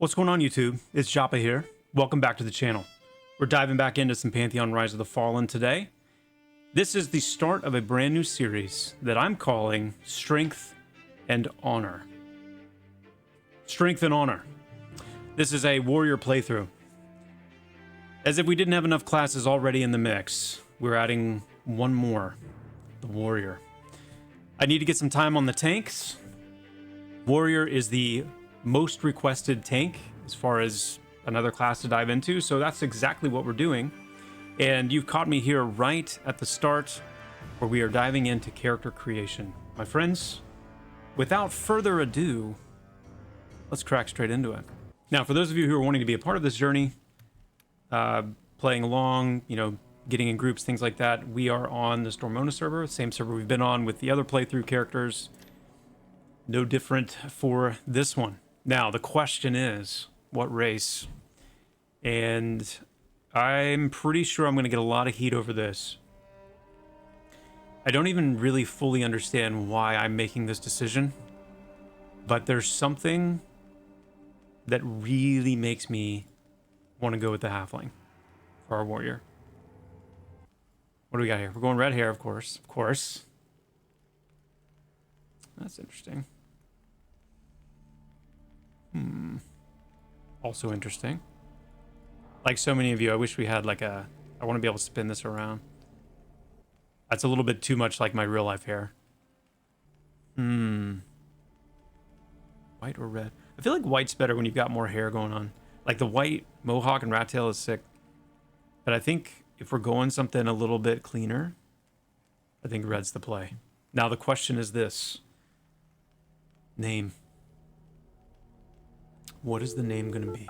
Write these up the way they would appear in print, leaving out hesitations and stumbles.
What's going on, YouTube? It's Joppa here. Welcome back to the channel. We're diving back into some Pantheon Rise of the Fallen today. This is the start of a brand new series that I'm calling Strength and Honor. Strength and Honor. This is a warrior playthrough. As if we didn't have enough classes already in the mix, we're adding one more, the warrior. I need to get some time on the tanks. Warrior is the most requested tank as far as another class to dive into, so that's exactly what we're doing. And you've caught me here right at the start where we are diving into character creation. My friends, without further ado, let's crack straight into it. Now, for those of you who are wanting to be a part of this journey, playing along, getting in groups, things like that, we are on the Stormona server, same server we've been on with the other playthrough characters. No different for this one. Now, the question is, what race? And I'm pretty sure I'm going to get a lot of heat over this. I don't even really fully understand why I'm making this decision, but there's something that really makes me want to go with the halfling for our warrior. What do we got here? We're going red hair, of course. Of course. That's interesting. Also interesting. Like so many of you, I wish we had I want to be able to spin this around. That's a little bit too much like my real life hair. White or red? I feel like white's better when you've got more hair going on. Like the white mohawk and rat tail is sick. But I think if we're going something a little bit cleaner, I think red's the play. Now the question is this. Name. What is the name going to be?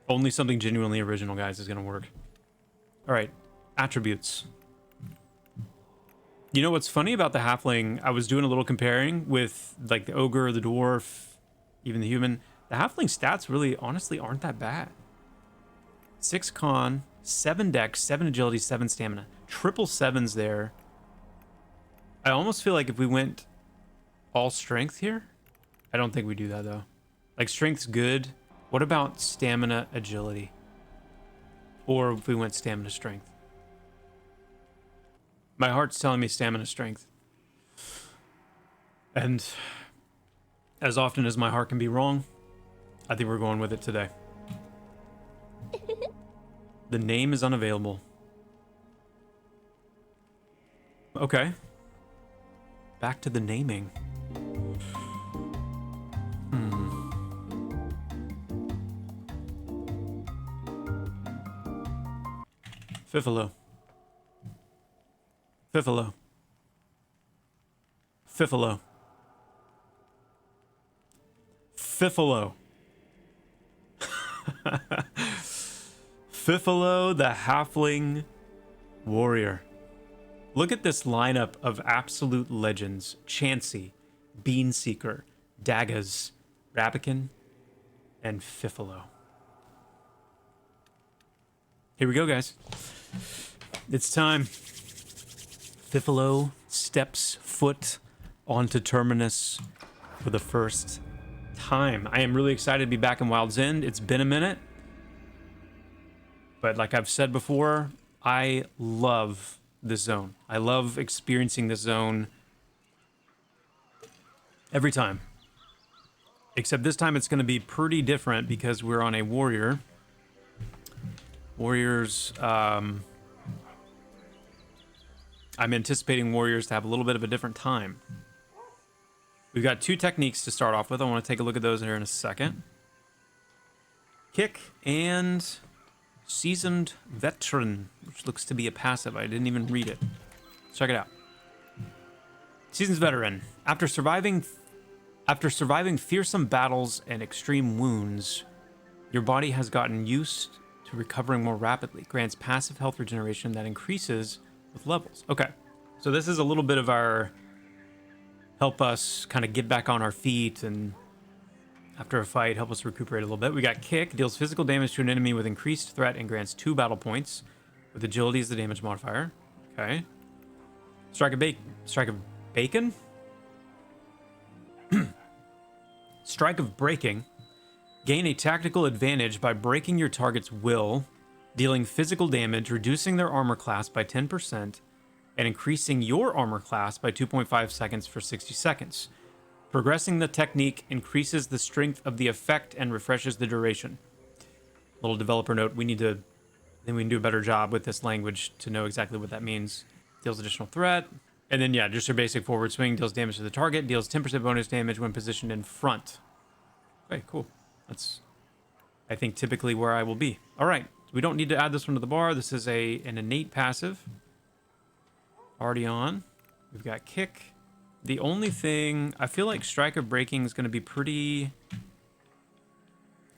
Only something genuinely original, guys, is going to work. All right, attributes. You know what's funny about the halfling? I was doing a little comparing with like the ogre, the dwarf, even the human. The halfling stats really, honestly, aren't that bad. 6 con, 7 dex, 7 agility, 7 stamina. Triple 7s there. I almost feel like if we went all strength here, I don't think we do that though. Like strength's good. What about stamina, agility? Or if we went stamina, strength? My heart's telling me stamina, strength. And as often as my heart can be wrong, I think we're going with it today. The name is unavailable. Okay. Back to the naming. Fifalo. Fifalo. Fifalo. Fifalo. Fifalo, the halfling warrior. Look at this lineup of absolute legends. Chansey, Beanseeker, Daggaz, Rabican, and Fifalo. Here we go, guys. It's time. Fifalo steps foot onto Terminus for the first time. I am really excited to be back in Wild's End. It's been a minute. But like I've said before, I love this zone. I love experiencing this zone every time. Except this time it's going to be pretty different because we're on a warrior. Warriors, I'm anticipating warriors to have a little bit of a different time. We've got 2 techniques to start off with. I want to take a look at those here in a second. Kick and Seasoned Veteran, which looks to be a passive. I didn't even read it. Let's check it out. Seasoned Veteran. After surviving fearsome battles and extreme wounds, your body has gotten used to recovering more rapidly. Grants passive health regeneration that increases with levels. Okay, so this is a little bit of our help us kind of get back on our feet and After a fight, help us recuperate a little bit. We got Kick, deals physical damage to an enemy with increased threat and grants 2 battle points. With Agility as the damage modifier. Okay. Strike of Bacon? Strike of Breaking. Gain a tactical advantage by breaking your target's will, dealing physical damage, reducing their armor class by 10%, and increasing your armor class by 2.5 seconds for 60 seconds. Progressing the technique increases the strength of the effect and refreshes the duration. Little developer note, we can do a better job with this language to know exactly what that means. Deals additional threat. And then, yeah, just your basic forward swing, deals damage to the target, deals 10% bonus damage when positioned in front. Okay, cool. That's, I think, typically where I will be. All right, we don't need to add this one to the bar. This is an innate passive. Already on. We've got Kick. The only thing, I feel like Strike of Breaking is going to be pretty...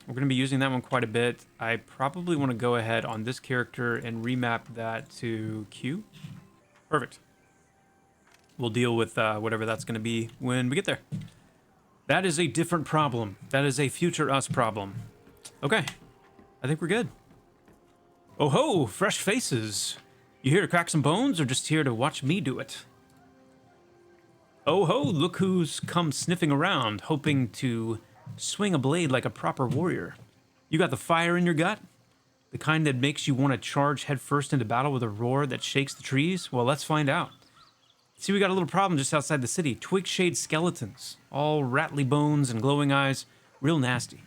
We're going to be using that one quite a bit. I probably want to go ahead on this character and remap that to Q. Perfect. We'll deal with whatever that's going to be when we get there. That is a different problem. That is a future us problem. Okay. I think we're good. Oh ho, fresh faces. You here to crack some bones or just here to watch me do it? Oh ho, look who's come sniffing around, hoping to swing a blade like a proper warrior. You got the fire in your gut? The kind that makes you want to charge headfirst into battle with a roar that shakes the trees? Well, let's find out. See, we got a little problem just outside the city. Twig-shade skeletons. All rattly bones and glowing eyes. Real nasty.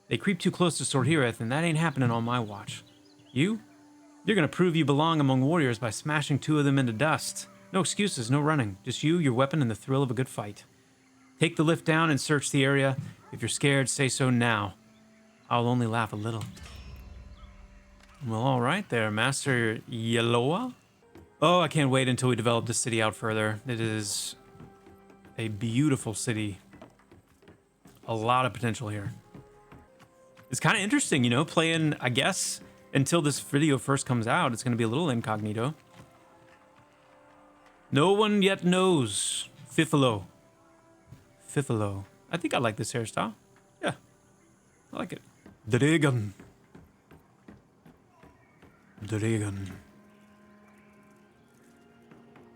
They creep too close to Sorhireth, and that ain't happening on my watch. You? You're gonna prove you belong among warriors by smashing 2 of them into dust. No excuses, no running. Just you, your weapon, and the thrill of a good fight. Take the lift down and search the area. If you're scared, say so now. I'll only laugh a little. Well, all right there, Master Yeloa. Oh, I can't wait until we develop this city out further. It is a beautiful city. A lot of potential here. It's kind of interesting, you know, playing, I guess, until this video first comes out, it's going to be a little incognito. No one yet knows. Fifilo. Fifilo. I think I like this hairstyle. Yeah, I like it. Dragon. Dragon.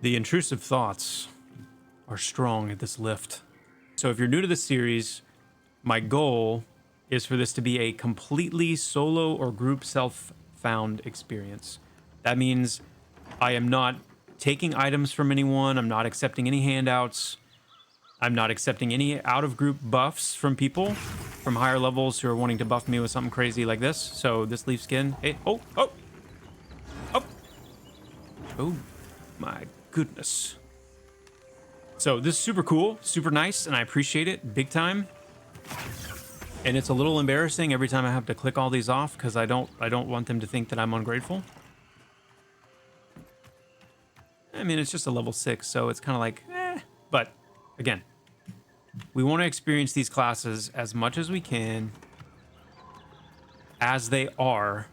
The intrusive thoughts are strong at this lift. So if you're new to this series, my goal is for this to be a completely solo or group self-found experience. That means I am not taking items from anyone. I'm not accepting any handouts. I'm not accepting any out-of-group buffs from people from higher levels who are wanting to buff me with something crazy like this. So this leaf skin. Hey, oh. Oh my goodness. So this is super cool, super nice, and I appreciate it big time. And it's a little embarrassing every time I have to click all these off because I don't want them to think that I'm ungrateful. I mean, it's just a level 6, so it's kind of like, eh. But again, we want to experience these classes as much as we can as they are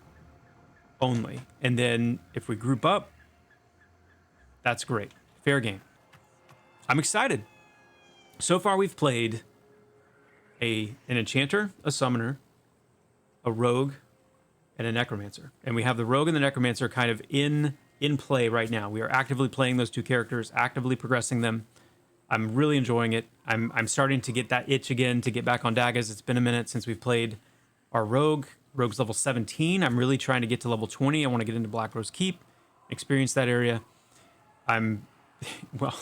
only. And then if we group up, that's great. Fair game. I'm excited. So far, we've played an enchanter, a summoner, a rogue, and a necromancer. And we have the rogue and the necromancer kind of in play right now. We are actively playing those 2 characters, actively progressing them. I'm really enjoying it. I'm starting to get that itch again to get back on daggers. It's been a minute since we've played our rogue. Rogue's level 17. I'm really trying to get to level 20. I want to get into Black Rose Keep, experience that area. Well,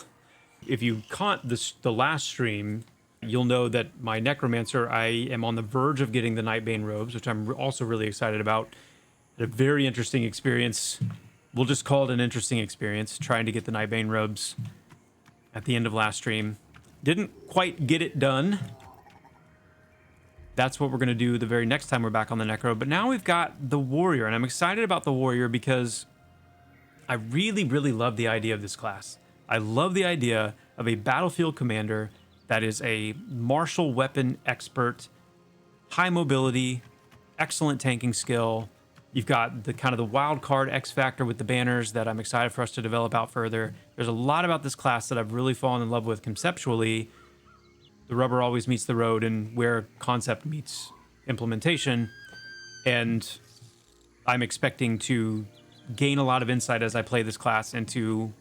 if you caught the last stream, you'll know that my necromancer, I am on the verge of getting the Nightbane robes, which I'm also really excited about. Had a very interesting experience. We'll just call it an interesting experience, trying to get the Nightbane robes at the end of last stream. Didn't quite get it done. That's what we're going to do the very next time we're back on the Necro. But now we've got the Warrior, and I'm excited about the Warrior because I really, really love the idea of this class. I love the idea of a battlefield commander that is a martial weapon expert, high mobility, excellent tanking skill. You've got the kind of the wild card X factor with the banners that I'm excited for us to develop out further. There's a lot about this class that I've really fallen in love with conceptually. the rubber always meets the road and where concept meets implementation. And I'm expecting to gain a lot of insight as I play this class into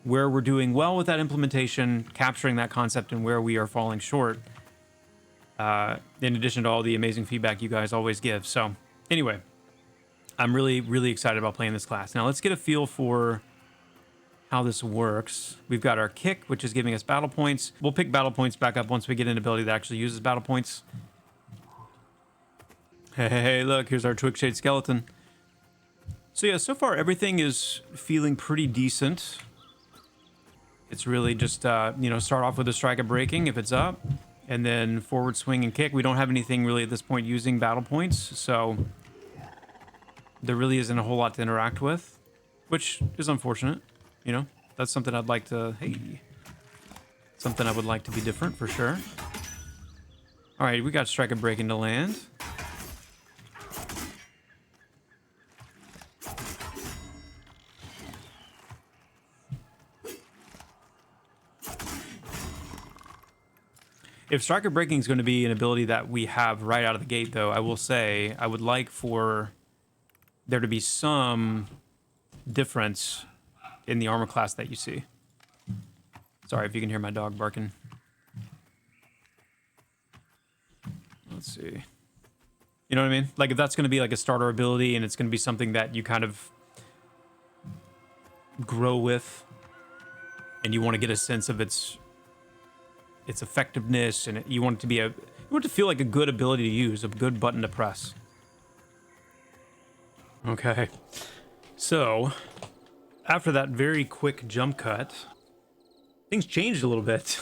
where we're doing well with that implementation, capturing that concept, and where we are falling short. In addition to all the amazing feedback you guys always give. So anyway, I'm really, really excited about playing this class. Now let's get a feel for how this works. We've got our kick, which is giving us battle points. We'll pick battle points back up once we get an ability that actually uses battle points. Hey, look, here's our Twig Shade skeleton. So yeah, so far everything is feeling pretty decent. It's really just, start off with a strike of breaking if it's up, and then forward swing and kick. We don't have anything really at this point using battle points, so there really isn't a whole lot to interact with, which is unfortunate. That's something I'd like to, something I would like to be different for sure. All right, we got strike of breaking to land. If Striker Breaking is going to be an ability that we have right out of the gate, though, I will say I would like for there to be some difference in the armor class that you see. Sorry if you can hear my dog barking. Let's see. You know what I mean? Like if that's going to be like a starter ability and it's going to be something that you kind of grow with and you want to get a sense of its effectiveness, and you want it to be you want it to feel like a good ability to use, a good button to press. Okay, so after that very quick jump cut, things changed a little bit.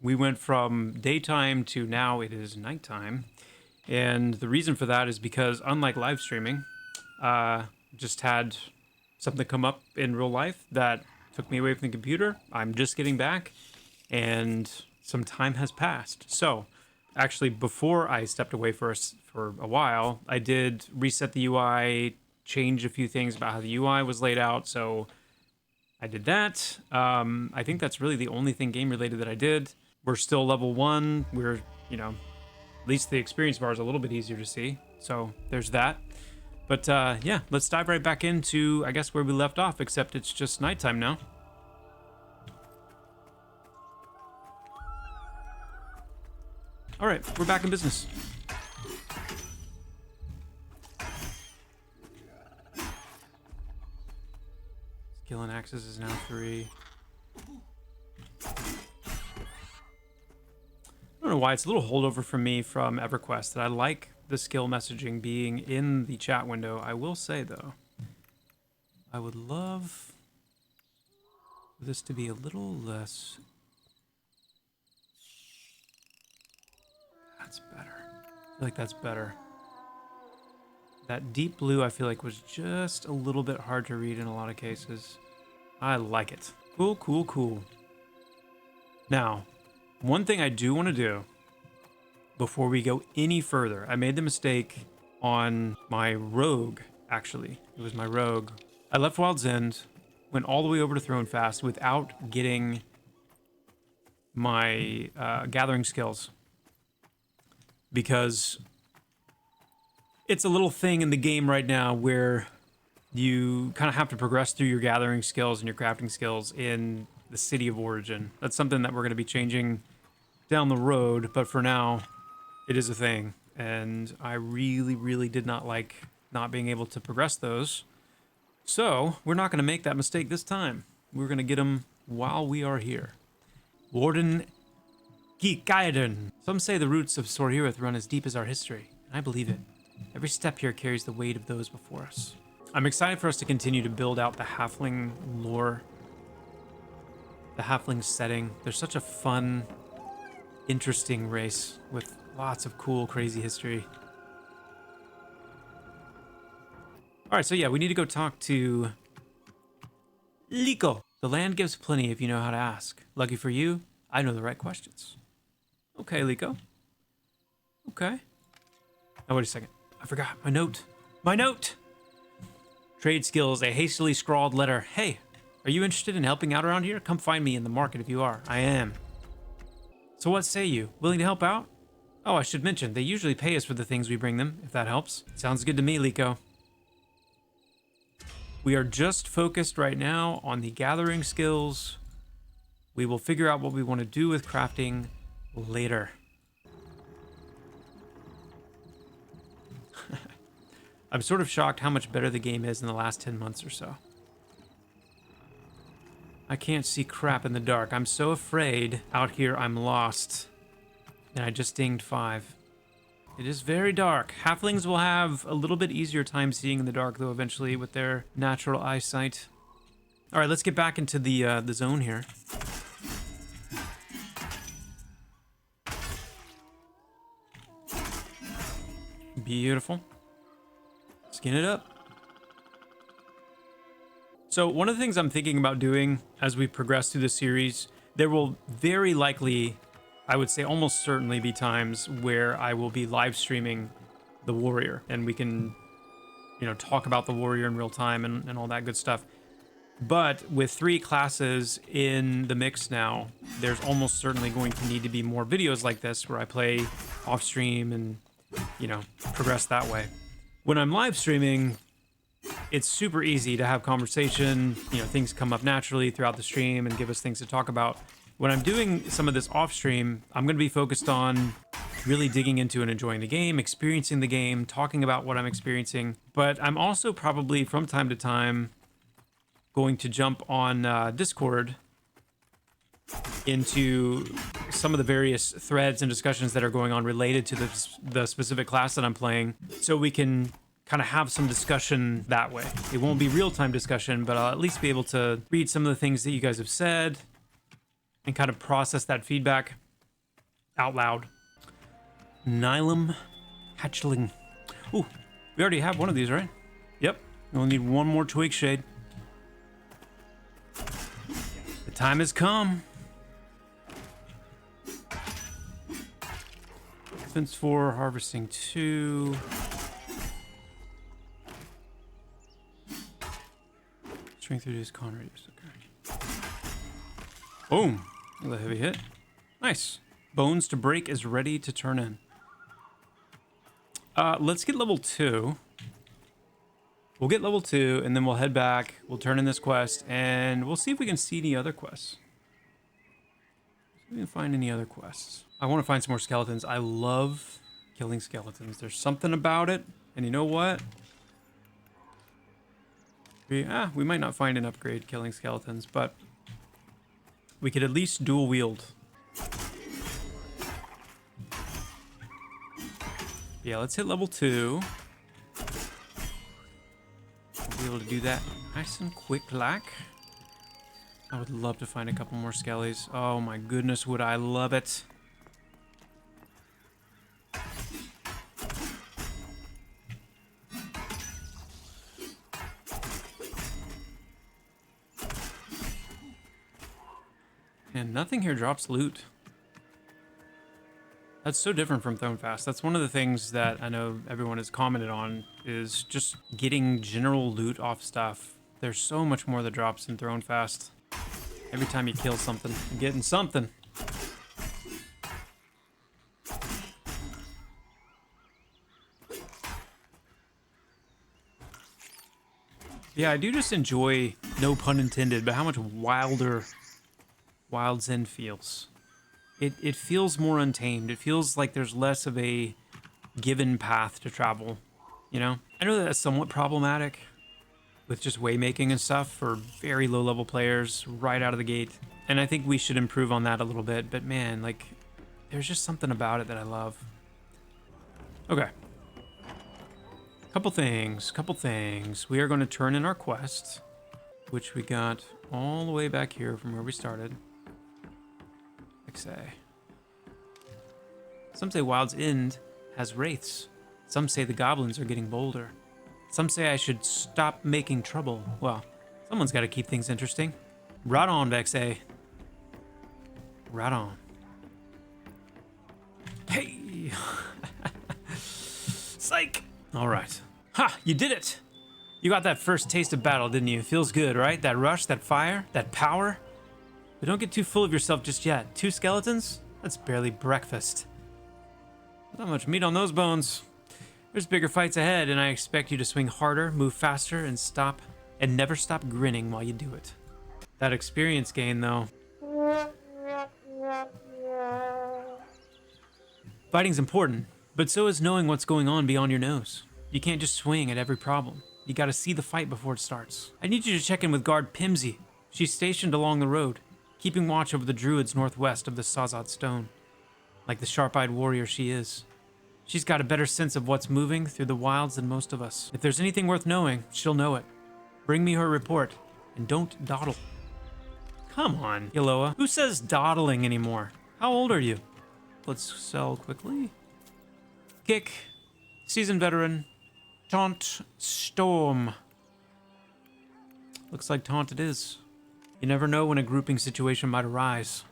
We went from daytime to now it is nighttime, and the reason for that is because unlike live streaming, just had something come up in real life that took me away from the computer. I'm just getting back, and some time has passed. So actually, before I stepped away for a while, I did reset the UI, change a few things about how the UI was laid out. So I did that. I think that's really the only thing game related that I did. We're still level 1. We're, at least the experience bar is a little bit easier to see. So there's that. But yeah, let's dive right back into, I guess, where we left off, except it's just nighttime now. All right, we're back in business. Skill and axes is now 3. I don't know why, it's a little holdover for me from EverQuest that I like the skill messaging being in the chat window. I will say, though, I would love this to be a little less. That's better. I feel like that's better. That deep blue I feel like was just a little bit hard to read in a lot of cases. I like it. Cool, cool, cool. Now, one thing I do want to do before we go any further, I made the mistake on my rogue, actually. It was my rogue. I left Wild's End, went all the way over to Throne Fast without getting my gathering skills. Because it's a little thing in the game right now where you kind of have to progress through your gathering skills and your crafting skills in the city of origin. That's something that we're going to be changing down the road, but for now, it is a thing. And I really, really did not like not being able to progress those. So we're not going to make that mistake this time. We're going to get them while we are here. Warden Geekaiden. Some say the roots of Sorhirith run as deep as our history, and I believe it. Every step here carries the weight of those before us. I'm excited for us to continue to build out the halfling lore, the halfling setting. They're such a fun, interesting race with lots of cool, crazy history. All right, so yeah, we need to go talk to Liko. The land gives plenty if you know how to ask. Lucky for you, I know the right questions. Okay, Liko. Okay. Oh, wait a second. I forgot my note. My note! Trade skills, a hastily scrawled letter. Hey, are you interested in helping out around here? Come find me in the market if you are. I am. So what say you? Willing to help out? Oh, I should mention, they usually pay us for the things we bring them, if that helps. Sounds good to me, Liko. We are just focused right now on the gathering skills. We will figure out what we want to do with crafting later. I'm sort of shocked how much better the game is in the last 10 months or so. I can't see crap in the dark. I'm so afraid out here I'm lost. And I just dinged 5. It is very dark. Halflings will have a little bit easier time seeing in the dark, though, eventually, with their natural eyesight. All right, let's get back into the zone here. Beautiful. Skin it up. So one of the things I'm thinking about doing as we progress through the series, there will very likely, I would say almost certainly, be times where I will be live streaming the warrior, and we can, you know, talk about the warrior in real time and all that good stuff. But with 3 classes in the mix now, there's almost certainly going to need to be more videos like this where I play off stream and, you know, progress that way. When I'm live streaming, it's super easy to have conversation, you know, things come up naturally throughout the stream and give us things to talk about. When I'm doing some of this off stream, I'm going to be focused on really digging into and enjoying the game, experiencing the game, talking about what I'm experiencing. But I'm also probably from time to time going to jump on Discord into some of the various threads and discussions that are going on related to the specific class that I'm playing, so we can kind of have some discussion that way. It won't be real-time discussion, but I'll at least be able to read some of the things that you guys have said and kind of process that feedback out loud. Nylum hatchling. Ooh, we already have one of these, right? Yep. We only need one more twig shade. The time has come. Fence 4, harvesting 2. Strength reduced, con reduced. Okay. Boom. A heavy hit. Nice. Bones to break is ready to turn in. Let's get level 2. We'll get level 2, and then we'll head back. We'll turn in this quest, and we'll see if we can see any other quests. See if we can find any other quests. I want to find some more skeletons. I love killing skeletons. There's something about it, and you know what? We might not find an upgrade killing skeletons, but we could at least dual wield. Yeah, let's hit level 2. We'll be able to do that nice and quick like. I would love to find a couple more skellies. Oh my goodness, would I love it. And nothing here drops loot. That's so different from Thronefast. That's one of the things that I know everyone has commented on, is just getting general loot off stuff. There's so much more that drops in Thronefast. Every time you kill something, you're getting something. Yeah, I do just enjoy, no pun intended, but how much wilder Wild Zen feels. It feels more untamed. It feels like there's less of a given path to travel, you know? I know that's somewhat problematic with just waymaking and stuff for very low level players right out of the gate. And I think we should improve on that a little bit, but man, like, there's just something about it that I love. Okay. Couple things. We are going to turn in our quest, which we got all the way back here from where we started. Say. Some say Wild's End has wraiths. Some say the goblins are getting bolder. Some say I should stop making trouble. Well, someone's got to keep things interesting. Right on, Vexay. Right on. Hey! Psych! All right. Ha! You did it! You got that first taste of battle, didn't you? Feels good, right? That rush, that fire, that power. But don't get too full of yourself just yet. 2 skeletons? That's barely breakfast. Not much meat on those bones. There's bigger fights ahead, and I expect you to swing harder, move faster, and never stop grinning while you do it. That experience gain, though. Fighting's important, but so is knowing what's going on beyond your nose. You can't just swing at every problem. You gotta see the fight before it starts. I need you to check in with guard Pimsy. She's stationed along the road, keeping watch over the druids northwest of the Sazad Stone. Like the sharp-eyed warrior she is. She's got a better sense of what's moving through the wilds than most of us. If there's anything worth knowing, she'll know it. Bring me her report, and don't dawdle. Come on, Yaloa. Who says dawdling anymore? How old are you? Let's sell quickly. Kick. Seasoned veteran. Taunt. Storm. Looks like taunt it is. You never know when a grouping situation might arise.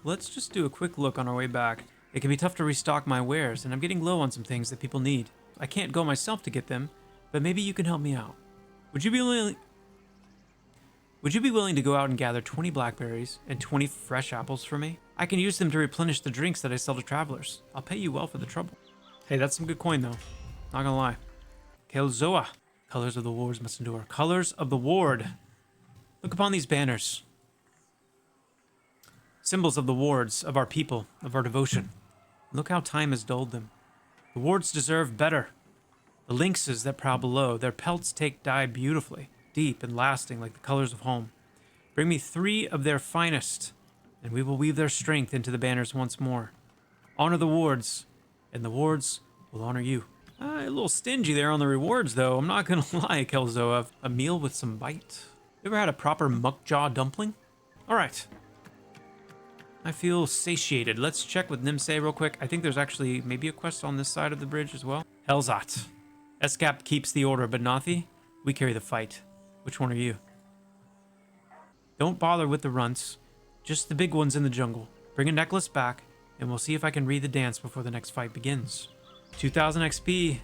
Let's just do a quick look on our way back. It can be tough to restock my wares, and I'm getting low on some things that people need. I can't go myself to get them, but maybe you can help me out. Would you be willing to go out and gather 20 blackberries and 20 fresh apples for me? I can use them to replenish the drinks that I sell to travelers. I'll pay you well for the trouble. Hey, that's some good coin, though. Not gonna lie. Kelzoa. Colors of the wars must endure. Colors of the ward. Look upon these banners. Symbols of the wards, of our people, of our devotion. Look how time has dulled them. The wards deserve better. The lynxes that prowl below, their pelts take dye beautifully, deep and lasting like the colors of home. Bring me 3 of their finest, and we will weave their strength into the banners once more. Honor the wards, and the wards will honor you. A little stingy there on the rewards, though. I'm not gonna lie, Kelzoa. A meal with some bite. You ever had a proper muckjaw dumpling? All right. I feel satiated. Let's check with Nimsei real quick. I think there's actually maybe a quest on this side of the bridge as well. Elzat. Escap keeps the order, but Nathi, we carry the fight. Which one are you? Don't bother with the runts. Just the big ones in the jungle. Bring a necklace back, and we'll see if I can read the dance before the next fight begins. 2000 XP.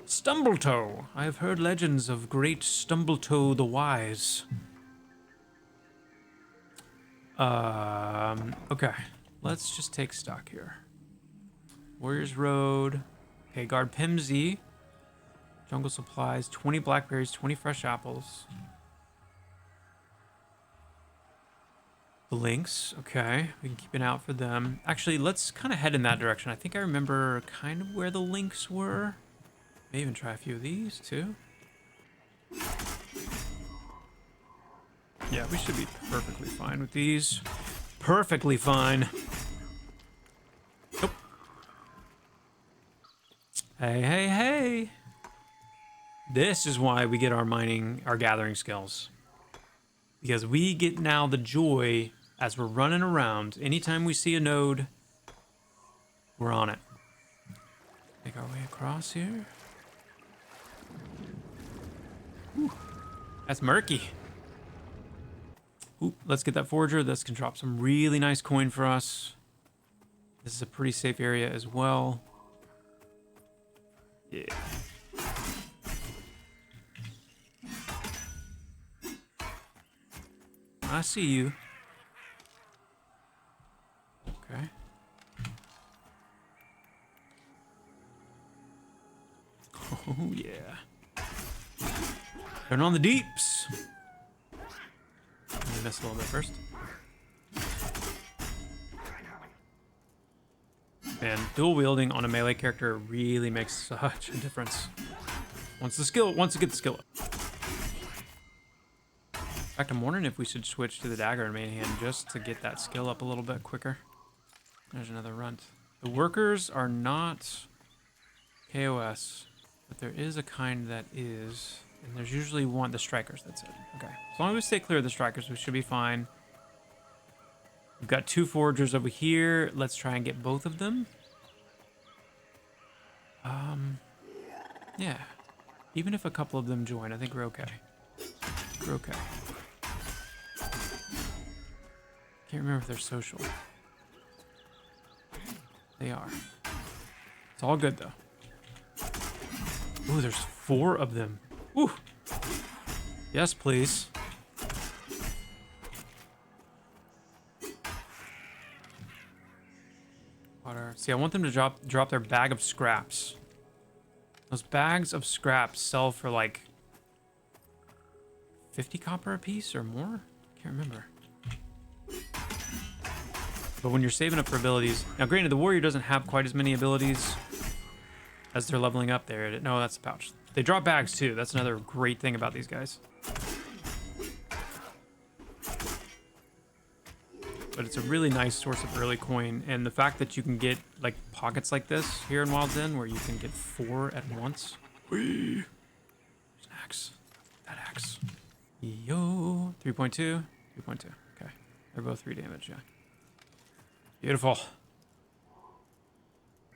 Stumbletoe. I have heard legends of great Stumbletoe the Wise. Okay. Let's just take stock here. Warriors Road. Okay, guard Pimsy. Jungle supplies, 20 blackberries, 20 fresh apples. The lynx, okay. We can keep an eye out for them. Actually, let's kind of head in that direction. I think I remember kind of where the lynx were. May even try a few of these, too. Yeah, we should be perfectly fine with these. Perfectly fine. Nope. Hey, hey, hey. This is why we get our gathering skills. Because we get now the joy as we're running around. Anytime we see a node, we're on it. Make our way across here. Whew. That's murky. Ooh, let's get that forager. This can drop some really nice coin for us. This is a pretty safe area as well. Yeah. I see you. Okay. Oh, yeah. Turn on the deeps. Let me miss a little bit first. Man, dual wielding on a melee character really makes such a difference. Once it gets the skill up. In fact, I'm wondering if we should switch to the dagger in main hand just to get that skill up a little bit quicker. There's another runt. The workers are not KOS, but there is a kind that is, and there's usually one, the strikers, that's it. Okay, as long as we stay clear of the strikers, we should be fine. We've got 2 foragers over here. Let's try and get both of them. Yeah. Even if a couple of them join, I think we're okay. We're okay. Can't remember if they're social. They are. It's all good, though. Ooh, there's 4 of them. Ooh. Yes, please. Water. See, I want them to drop their bag of scraps. Those bags of scraps sell for like 50 copper a piece or more? Can't remember. But when you're saving up for abilities... Now, granted, the warrior doesn't have quite as many abilities as they're leveling up there. No, that's a pouch. They drop bags, too. That's another great thing about these guys. But it's a really nice source of early coin. And the fact that you can get, like, pockets like this here in Wild's End, where you can get 4 at once. Whee! There's an axe. That axe. Yo. 3.2. 3.2. Okay. They're both 3 damage, yeah. Beautiful.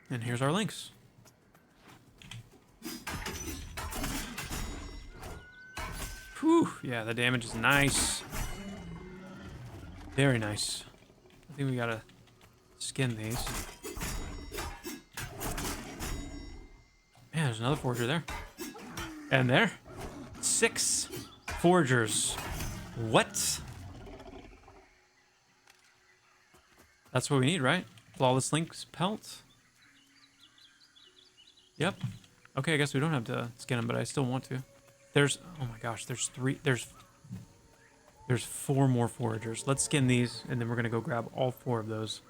And here's our links. Whew. Yeah, the damage is nice. Very nice. I think we gotta skin these. Man, there's another forger there. And there. 6 forgers. What? That's what we need, right? Flawless Links pelt. Yep. Okay, I guess we don't have to skin them, but I still want to. There's, oh my gosh, there's 4 more foragers. Let's skin these, and then we're gonna go grab all 4 of those.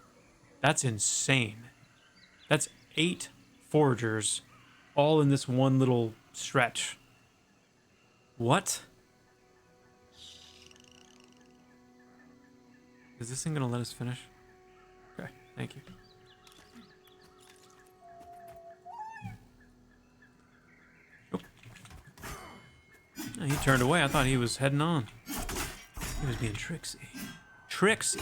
That's insane. That's 8 foragers, all in this one little stretch. What? Is this thing gonna let us finish? Okay, thank you. Oh. Oh, he turned away. I thought he was heading on. He was being tricksy. Tricksy.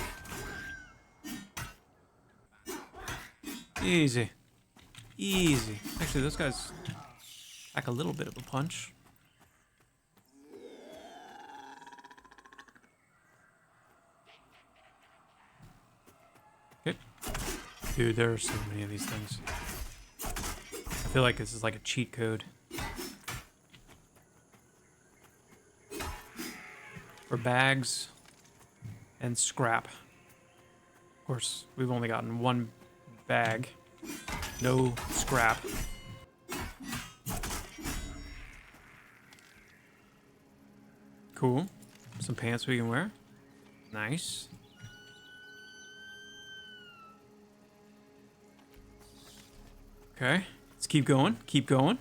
Easy. Easy. Actually, those guys pack a little bit of a punch. Okay. Dude, there are so many of these things. I feel like this is like a cheat code. For bags and scrap. Of course, we've only gotten 1 bag. No scrap. Cool. Some pants we can wear. Nice. Okay. Let's keep going. Keep going.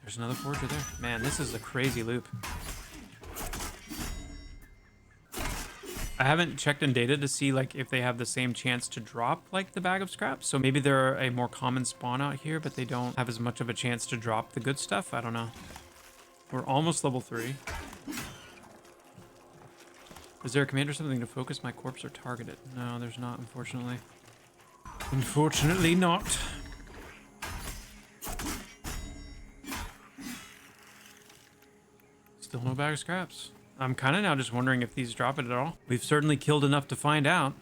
There's another forger there. Man, this is a crazy loop. I haven't checked in data to see like if they have the same chance to drop like the bag of scraps. So maybe they're a more common spawn out here, but they don't have as much of a chance to drop the good stuff. I don't know. We're almost level 3. Is there a command or something to focus my corpse or target it? No, there's not, unfortunately. Unfortunately not. Still no bag of scraps. I'm kind of now just wondering if these drop it at all. We've certainly killed enough to find out.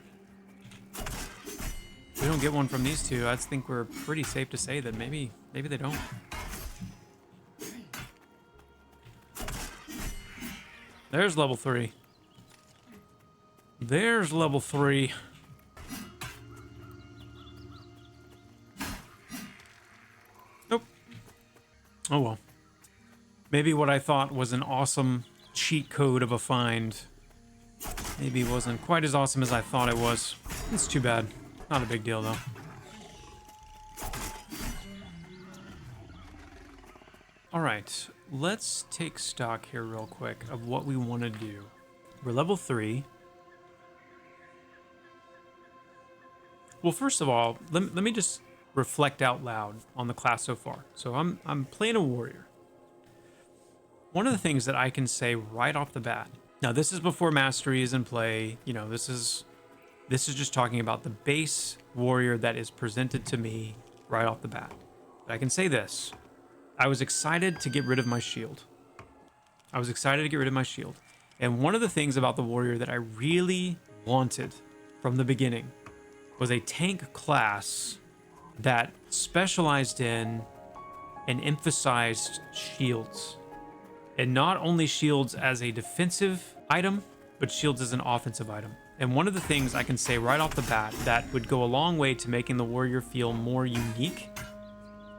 If we don't get one from these two, I think we're pretty safe to say that maybe they don't. There's level 3. There's level 3. Nope. Oh well. Maybe what I thought was an awesome cheat code of a find maybe wasn't quite as awesome as I thought it was. It's too bad. Not a big deal though. All right, let's take stock here real quick of what we want to do. We're level 3. Well, first of all, let me just reflect out loud on the class so far. So I'm playing a warrior. One of the things that I can say right off the bat, now this is before mastery is in play, you know, this is just talking about the base warrior that is presented to me right off the bat. But I can say this, I was excited to get rid of my shield. And one of the things about the warrior that I really wanted from the beginning was a tank class that specialized in and emphasized shields. It not only shields as a defensive item, but shields as an offensive item. And one of the things I can say right off the bat that would go a long way to making the warrior feel more unique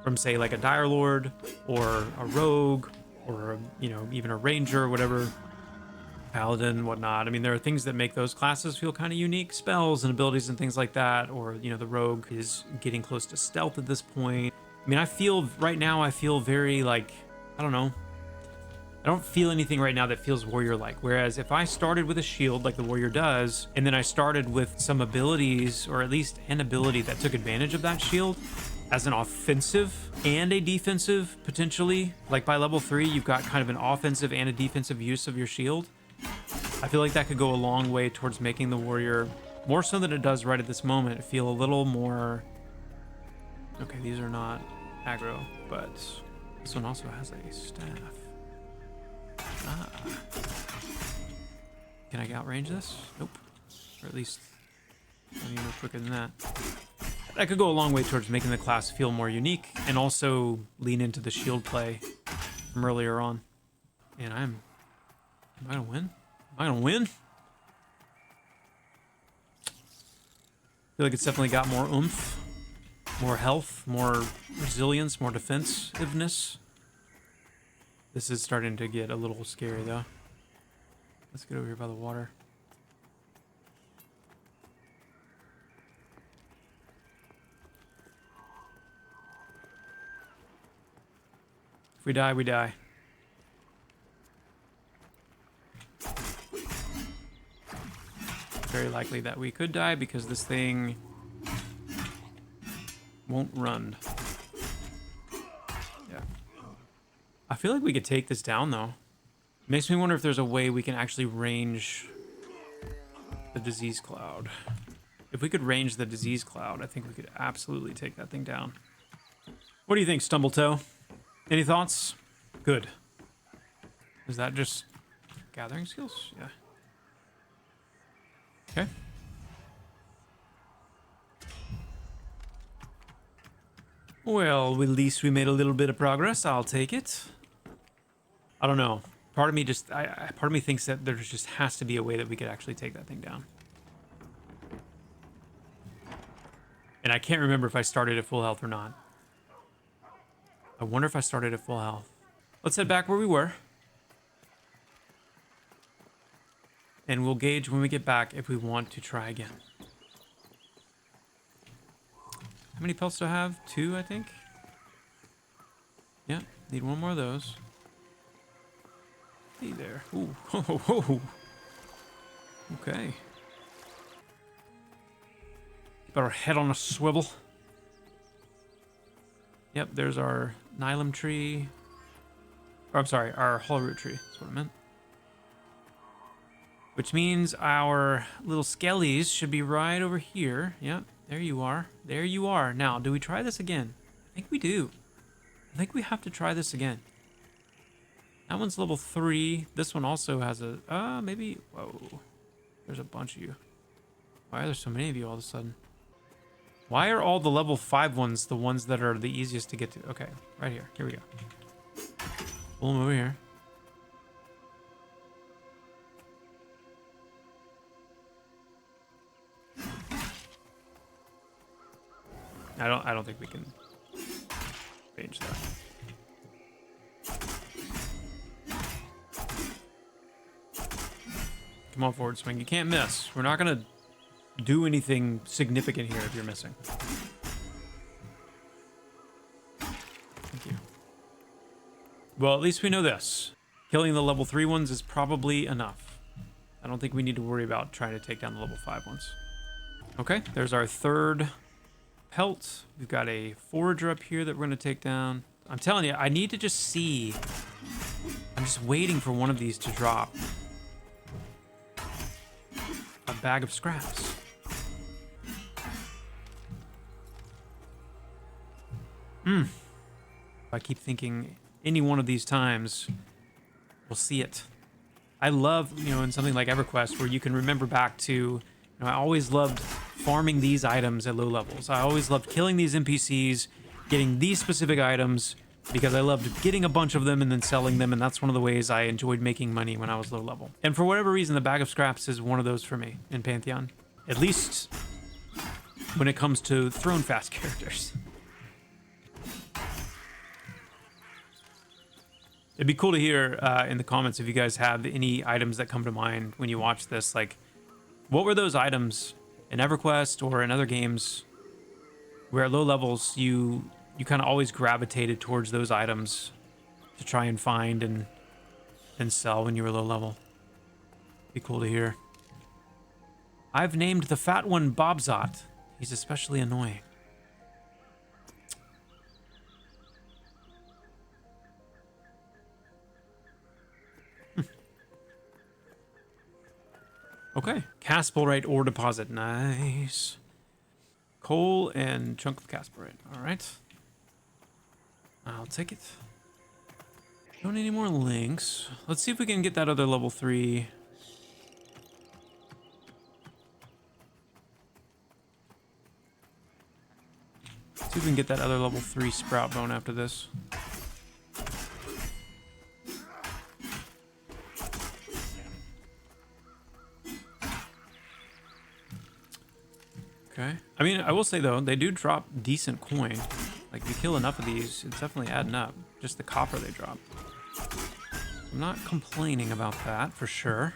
from, say, like a Dire Lord or a rogue or, you know, even a ranger or whatever, paladin, whatnot. I mean, there are things that make those classes feel kind of unique, spells and abilities and things like that. Or, you know, the rogue is getting close to stealth at this point. I mean, I feel right now, I feel very like, I don't know. I don't feel anything right now that feels warrior-like. Whereas if I started with a shield like the warrior does, and then I started with some abilities, or at least an ability that took advantage of that shield as an offensive and a defensive, potentially, like by level 3, you've got kind of an offensive and a defensive use of your shield. I feel like that could go a long way towards making the warrior, more so than it does right at this moment, feel a little more... Okay, these are not aggro, but this one also has a staff. Ah. Can I outrange this? Nope. Or at least I need to move quicker than that. That could go a long way towards making the class feel more unique and also lean into the shield play from earlier on. And am I gonna win? Am I gonna win? I feel like it's definitely got more oomph, more health, more resilience, more defensiveness. This is starting to get a little scary, though. Let's get over here by the water. If we die, we die. Very likely that we could die because this thing won't run. Yeah. I feel like we could take this down, though. Makes me wonder if there's a way we can actually range the disease cloud. If we could range the disease cloud, I think we could absolutely take that thing down. What do you think, Stumbletoe? Any thoughts? Good. Is that just gathering skills? Yeah. Okay. Well, at least we made a little bit of progress. I'll take it. I don't know. Part of me just, part of me thinks that there just has to be a way that we could actually take that thing down. And I can't remember if I started at full health or not. I wonder if I started at full health. Let's head back where we were. And we'll gauge when we get back if we want to try again. How many pelts do I have? 2, I think. Yeah, need one more of those. Hey there. Ooh. Ho, ho, ho. Okay. Keep our head on a swivel. Yep, there's our Nylum tree. Or, I'm sorry, our Hollow-root tree. That's what I meant. Which means our little skellies should be right over here. Yep, there you are. There you are. Now, do we try this again? I think we do. I think we have to try this again. That one's level 3. This one also has a... maybe... Whoa. There's a bunch of you. Why are there so many of you all of a sudden? Why are all the level 5 ones the ones that are the easiest to get to? Okay, right here. Here we go. Pull them over here. I don't think we can range that. Come on forward, swing. You can't miss. We're not gonna do anything significant here if you're missing. Thank you. Well, at least we know this. Killing the level 3 ones is probably enough. I don't think we need to worry about trying to take down the level 5 ones. Okay, there's our third pelt. We've got a forager up here that we're going to take down. I'm telling you, I need to just see. I'm just waiting for one of these to drop. A bag of scraps. I keep thinking any one of these times we'll see it. I love, in something like EverQuest where you can remember back to, I always loved farming these items at low levels. I always loved killing these NPCs, getting these specific items, because I loved getting a bunch of them and then selling them, and that's one of the ways I enjoyed making money when I was low level. And for whatever reason, the bag of scraps is one of those for me in Pantheon, at least when it comes to thrown fast characters. It'd be cool to hear in the comments if you guys have any items that come to mind when you watch this. Like, what were those items in EverQuest or in other games where at low levels you kind of always gravitated towards those items to try and find and sell when you were low level? Be cool to hear. I've named the fat one Bobzot. He's especially annoying. Okay, Caspelrite ore deposit, nice. Coal and chunk of Caspelrite, all right. I'll take it. Don't need any more links. Let's see if we can get that other level 3. See if we can get that other level 3 sprout bone after this. Okay. I mean, I will say, though, they do drop decent coin. Like, if you kill enough of these, it's definitely adding up. Just the copper they drop. I'm not complaining about that, for sure.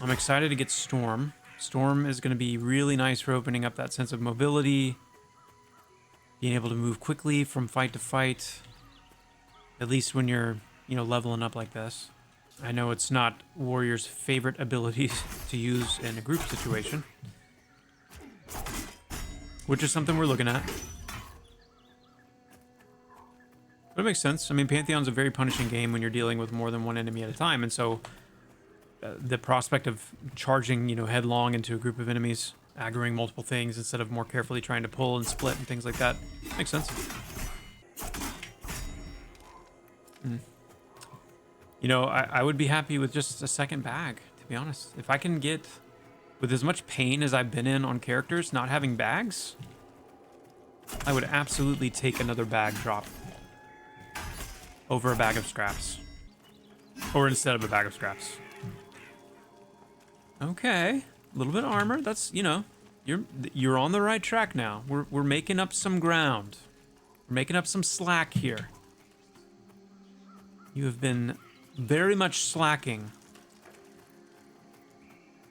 I'm excited to get Storm. Storm is going to be really nice for opening up that sense of mobility. Being able to move quickly from fight to fight. At least when you're, you know, leveling up like this. I know it's not Warrior's favorite abilities to use in a group situation, which is something we're looking at. But it makes sense. I mean, Pantheon's a very punishing game when you're dealing with more than one enemy at a time, and so the prospect of charging, you know, headlong into a group of enemies, aggroing multiple things instead of more carefully trying to pull and split and things like that, makes sense. You know, I would be happy with just a second bag, to be honest. If I can get, with as much pain as I've been in on characters, not having bags, I would absolutely take another bag drop over a bag of scraps. Or instead of a bag of scraps. Okay, a little bit of armor. That's, you know, you're on the right track now. We're making up some ground. We're making up some slack here. You have been very much slacking.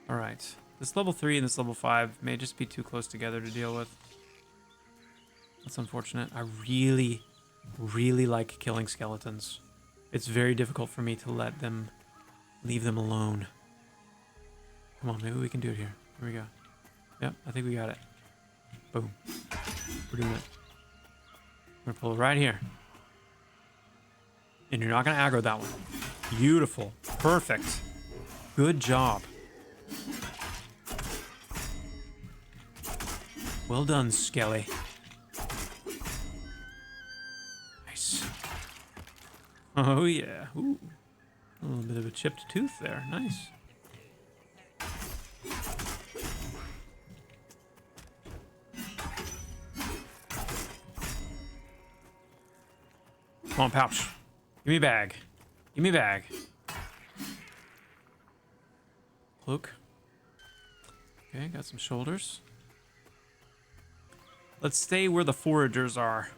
All right. This level 3 and this level 5 may just be too close together to deal with. That's unfortunate. I really, really like killing skeletons. It's very difficult for me to leave them alone. Come on, maybe we can do it here. Here we go. Yep, I think we got it. Boom. We're doing it. We're gonna pull it right here. And you're not gonna aggro that one. Beautiful. Perfect. Good job. Well done, Skelly. Nice. Oh, yeah. Ooh. A little bit of a chipped tooth there. Nice. Come on, pouch. Give me a bag. Give me a bag. Cloak. Okay, got some shoulders. Let's stay where the foragers are.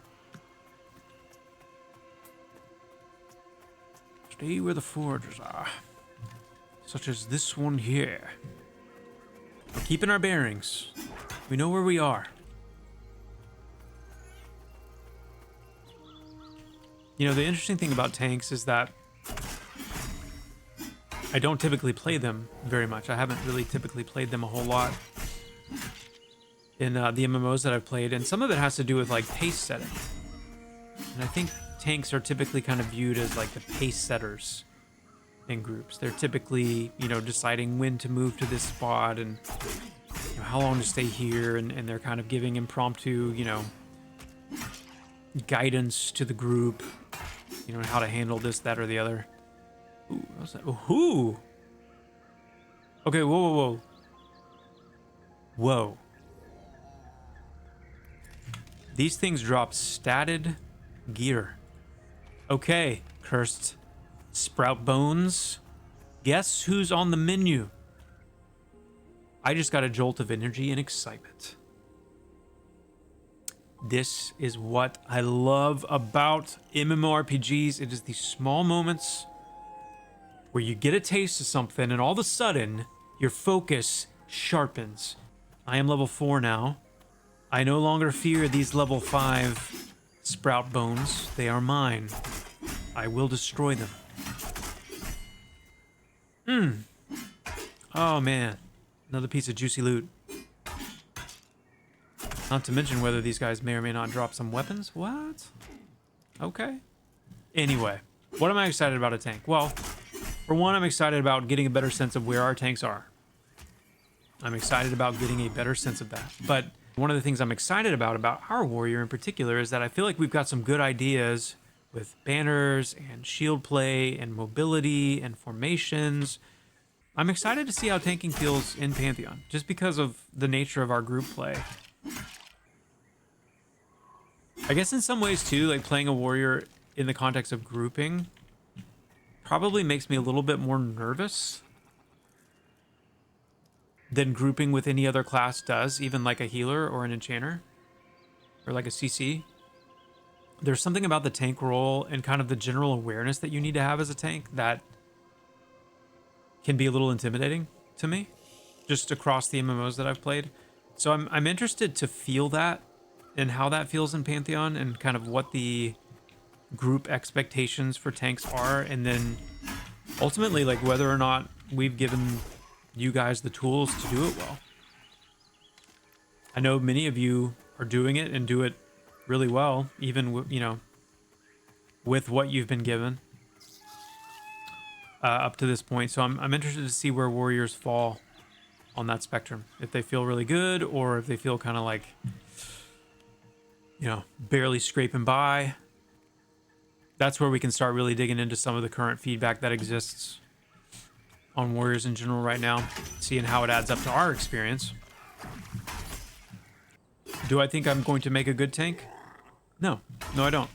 Stay where the foragers are. Such as this one here. We're keeping our bearings. We know where we are. You know, the interesting thing about tanks is that I don't typically play them very much. I haven't really typically played them a whole lot in the MMOs that I've played, and some of it has to do with like pace setting. And I think tanks are typically kind of viewed as like the pace setters in groups. They're typically, you know, deciding when to move to this spot and, you know, how long to stay here, and they're kind of giving impromptu, you know, guidance to the group, you know, how to handle this, that, or the other. Ooh, what was that? Ooh. Okay, whoa, whoa, whoa. Whoa. These things drop statted gear. Okay, cursed sprout bones. Guess who's on the menu? I just got a jolt of energy and excitement. This is what I love about MMORPGs. It is these small moments where you get a taste of something and all of a sudden your focus sharpens. I am level 4 now. I no longer fear these level 5 sprout bones. They are mine. I will destroy them. Oh man, another piece of juicy loot. Not to mention whether these guys may or may not drop some weapons. What? Okay. Anyway, what am I excited about a tank? Well, for one, I'm excited about getting a better sense of where our tanks are. I'm excited about getting a better sense of that. But one of the things I'm excited about our warrior in particular, is that I feel like we've got some good ideas with banners and shield play and mobility and formations. I'm excited to see how tanking feels in Pantheon, just because of the nature of our group play. I guess in some ways too, like playing a warrior in the context of grouping probably makes me a little bit more nervous than grouping with any other class does, even like a healer or an enchanter or like a CC. There's something about the tank role and kind of the general awareness that you need to have as a tank that can be a little intimidating to me, just across the MMOs that I've played. So I'm interested to feel that and how that feels in Pantheon, and kind of what the group expectations for tanks are, and then ultimately like whether or not we've given you guys the tools to do it well. I know many of you are doing it and do it really well, even you know, with what you've been given up to this point. So I'm interested to see where warriors fall on that spectrum. If they feel really good, or if they feel kind of like, you know, barely scraping by. That's where we can start really digging into some of the current feedback that exists on warriors in general right now, seeing how it adds up to our experience. Do I think I'm going to make a good tank? No, I don't.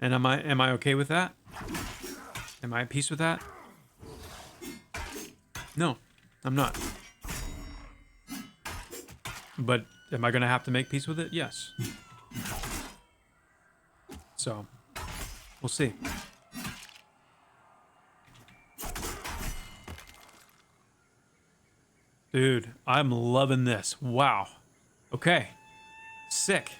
And am I okay with that? Am I at peace with that? No, I'm not. But am I going to have to make peace with it? Yes. So, we'll see. Dude, I'm loving this. Wow. Okay. Sick.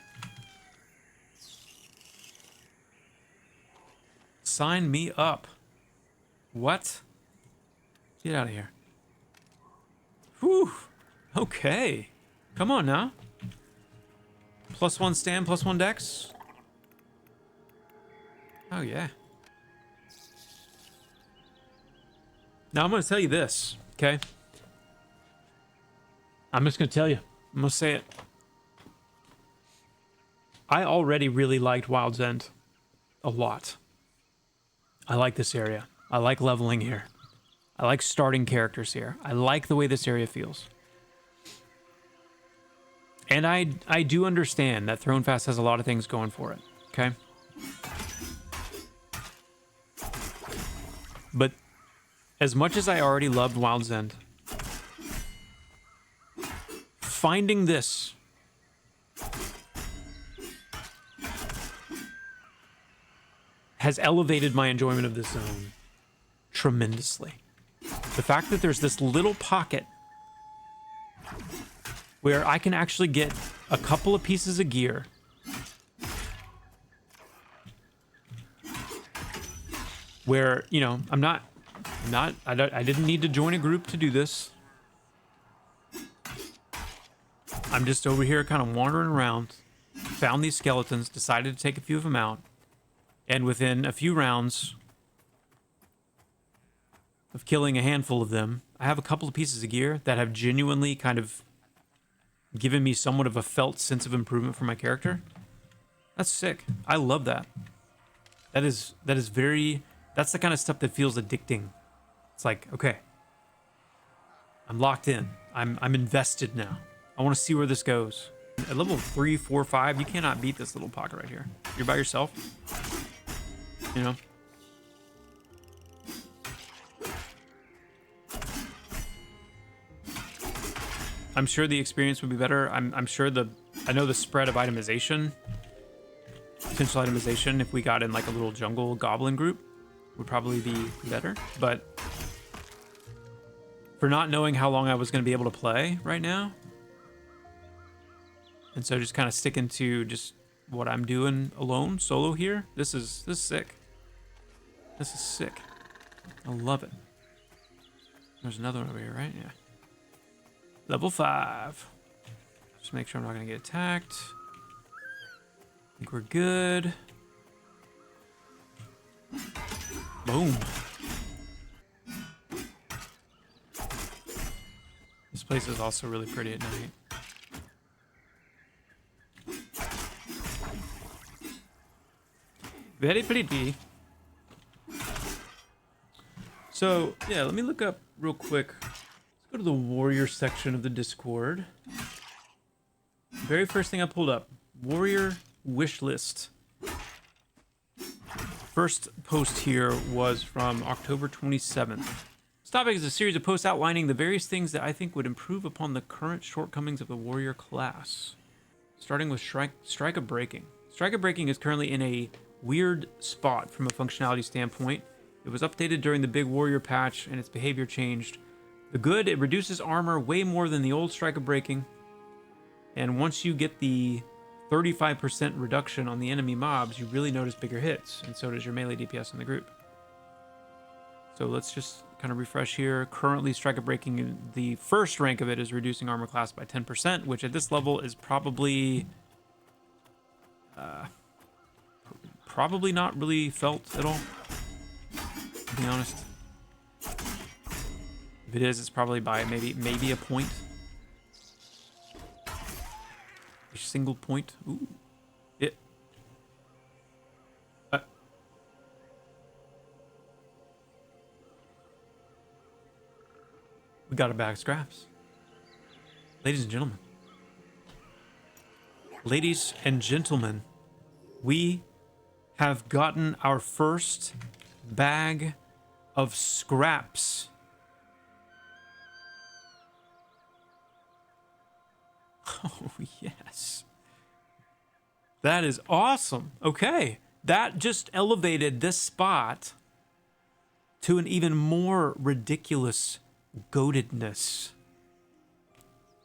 Sign me up. What? Get out of here. Whew. Okay. Come on now. +1 stand, +1 dex. Oh, yeah. Now, I'm going to tell you this, okay? I'm just going to tell you. I'm going to say it. I already really liked Wild's End a lot. I like this area. I like leveling here. I like starting characters here. I like the way this area feels. And I do understand that Thronefast has a lot of things going for it, okay? But as much as I already loved Wild's End, finding this has elevated my enjoyment of this zone tremendously. The fact that there's this little pocket where I can actually get a couple of pieces of gear where, you know, I didn't need to join a group to do this. I'm just over here kind of wandering around, found these skeletons, decided to take a few of them out, and within a few rounds of killing a handful of them, I have a couple of pieces of gear that have genuinely kind of given me somewhat of a felt sense of improvement for my character. That's sick. I love that. That is very, that's the kind of stuff that feels addicting. It's like, okay, I'm locked in. I'm invested now. I want to see where this goes. At level 3, 4, 5, you cannot beat this little pocket right here. You're by yourself. You know? I'm sure the experience would be better. I'm sure I know the spread of itemization, potential itemization, if we got in like a little jungle goblin group, would probably be better. But for not knowing how long I was going to be able to play right now, and so just kind of sticking to just what I'm doing alone, solo here, this is sick. This is sick. I love it. There's another one over here, right? Yeah. Level 5. Just make sure I'm not going to get attacked. I think we're good. Boom. This place is also really pretty at night. Very pretty. So, yeah, let me look up real quick. Let's go to the warrior section of the Discord. Very first thing I pulled up, warrior wish list. First post here was from October 27th. This topic is a series of posts outlining the various things that I think would improve upon the current shortcomings of the warrior class. Starting with Strike of Breaking. Strike of Breaking is currently in a weird spot from a functionality standpoint. It was updated during the big warrior patch and its behavior changed. The good, it reduces armor way more than the old Strike of Breaking. And once you get the 35% reduction on the enemy mobs, you really notice bigger hits, and so does your melee DPS in the group. So let's just kind of refresh here. Currently, Strike of Breaking, the first rank of it is reducing armor class by 10%, which at this level is probably not really felt at all, to be honest. If it is, it's probably by maybe a point. A single point. Ooh. It. We got a bag of scraps. Ladies and gentlemen. Ladies and gentlemen, we have gotten our first bag of scraps. Oh, yes. That is awesome. Okay. That just elevated this spot to an even more ridiculous goatedness.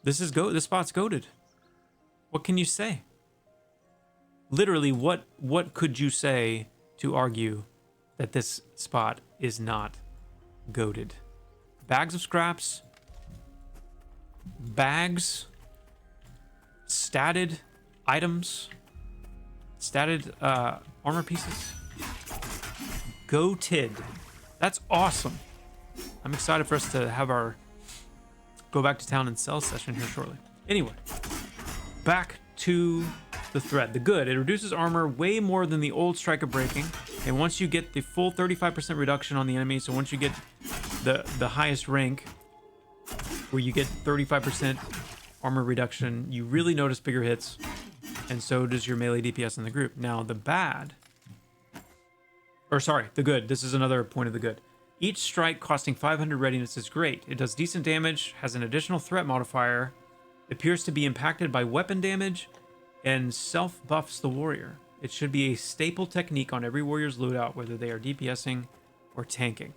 This spot's goated. What can you say? Literally, what could you say to argue that this spot is not goated? Bags of scraps, bags, statted items, statted armor pieces. Goated. That's awesome. I'm excited for us to have our go back to town and sell session here shortly. Anyway, back to the thread. The good, it reduces armor way more than the old Strike of Breaking. And once you get the full 35% reduction on the enemy, so once you get the highest rank, where you get 35% armor reduction, you really notice bigger hits, and so does your melee DPS in the group. Now, the good. This is another point of the good. Each strike costing 500 readiness is great. It does decent damage, has an additional threat modifier, appears to be impacted by weapon damage, and self-buffs the warrior. It should be a staple technique on every warrior's loadout, whether they are DPSing or tanking.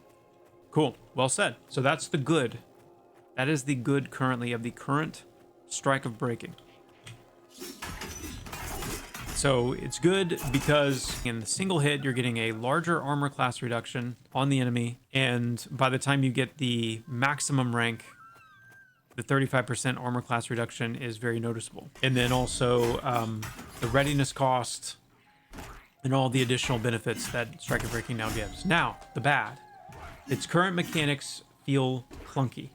Cool. Well said. So that's the good. That is the good currently of the current Strike of Breaking. So it's good because in the single hit, you're getting a larger armor class reduction on the enemy. And by the time you get the maximum rank, the 35% armor class reduction is very noticeable. And then also the readiness cost and all the additional benefits that Strike of Breaking now gives. Now, the bad. Its current mechanics feel clunky.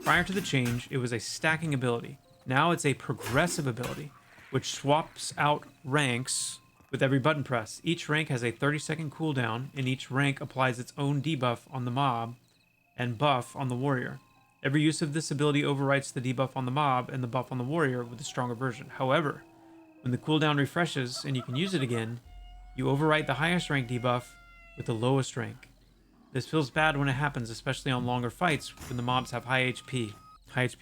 Prior to the change, it was a stacking ability. Now it's a progressive ability, which swaps out ranks with every button press. Each rank has a 30-second cooldown, and each rank applies its own debuff on the mob and buff on the warrior. Every use of this ability overwrites the debuff on the mob and the buff on the warrior with a stronger version. However, when the cooldown refreshes and you can use it again, you overwrite the highest rank debuff with the lowest rank. This feels bad when it happens, especially on longer fights when the mobs have high HP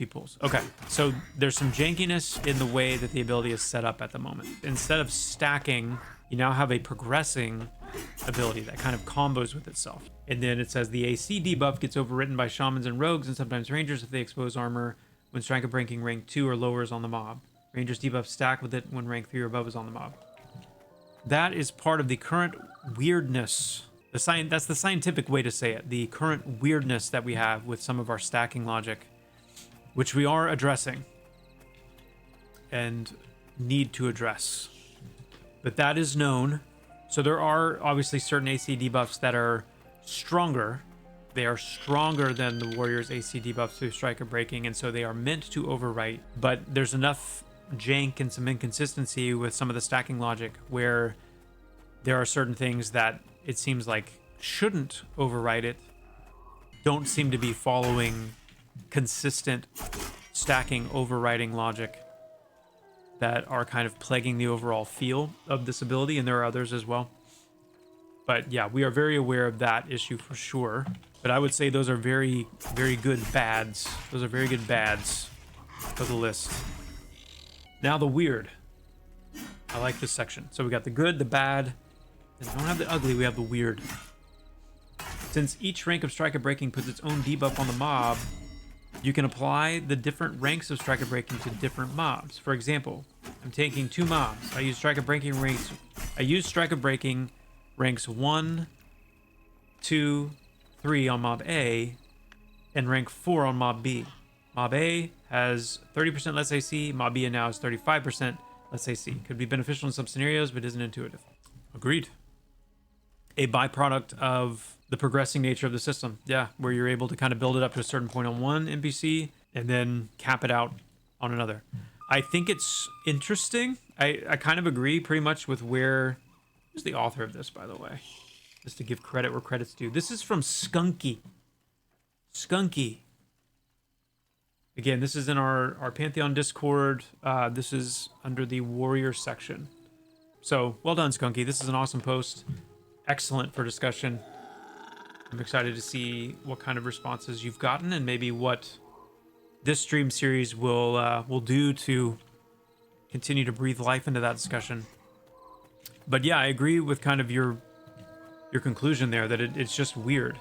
pools. Okay, so there's some jankiness in the way that the ability is set up at the moment. Instead of stacking, you now have a progressing ability that kind of combos with itself. And then it says the AC debuff gets overwritten by shamans and rogues and sometimes rangers if they expose armor when strike of ranking rank 2 or lower is on the mob. Rangers debuff stack with it when rank 3 or above is on the mob. That is part of the current weirdness. That's the scientific way to say it. The current weirdness that we have with some of our stacking logic, which we are addressing and need to address. But that is known. So there are obviously certain AC debuffs that are stronger. They are stronger than the warrior's AC debuffs through strike or breaking, and so they are meant to overwrite. But there's enough jank and some inconsistency with some of the stacking logic where there are certain things that it seems like shouldn't overwrite it, don't seem to be following consistent stacking overwriting logic that are kind of plaguing the overall feel of this ability, and there are others as well. But yeah, we are very aware of that issue for sure. But I would say those are very, very good bads. Those are very good bads for the list. Now the weird. I like this section. So we got the good, the bad, and we don't have the ugly, we have the weird. Since each rank of Striker Breaking puts its own debuff on the mob, you can apply the different ranks of Striker Breaking to different mobs. For example, I'm taking 2 mobs. I use Striker Breaking ranks 1, 2, 3 on mob A, and rank 4 on mob B. Mob A has 30% less AC, mob B now has 35% less AC. Could be beneficial in some scenarios, but isn't intuitive. Agreed. A byproduct of the progressing nature of the system. Yeah, where you're able to kind of build it up to a certain point on one NPC and then cap it out on another. I think it's interesting. I kind of agree pretty much with who's the author of this, by the way? Just to give credit where credit's due. This is from Skunky. Again, this is in our Pantheon Discord. This is under the Warrior section. So, well done, Skunky. This is an awesome post. Excellent for discussion. I'm excited to see what kind of responses you've gotten and maybe what this stream series will do to continue to breathe life into that discussion. But yeah, I agree with kind of your conclusion there that it's just weird.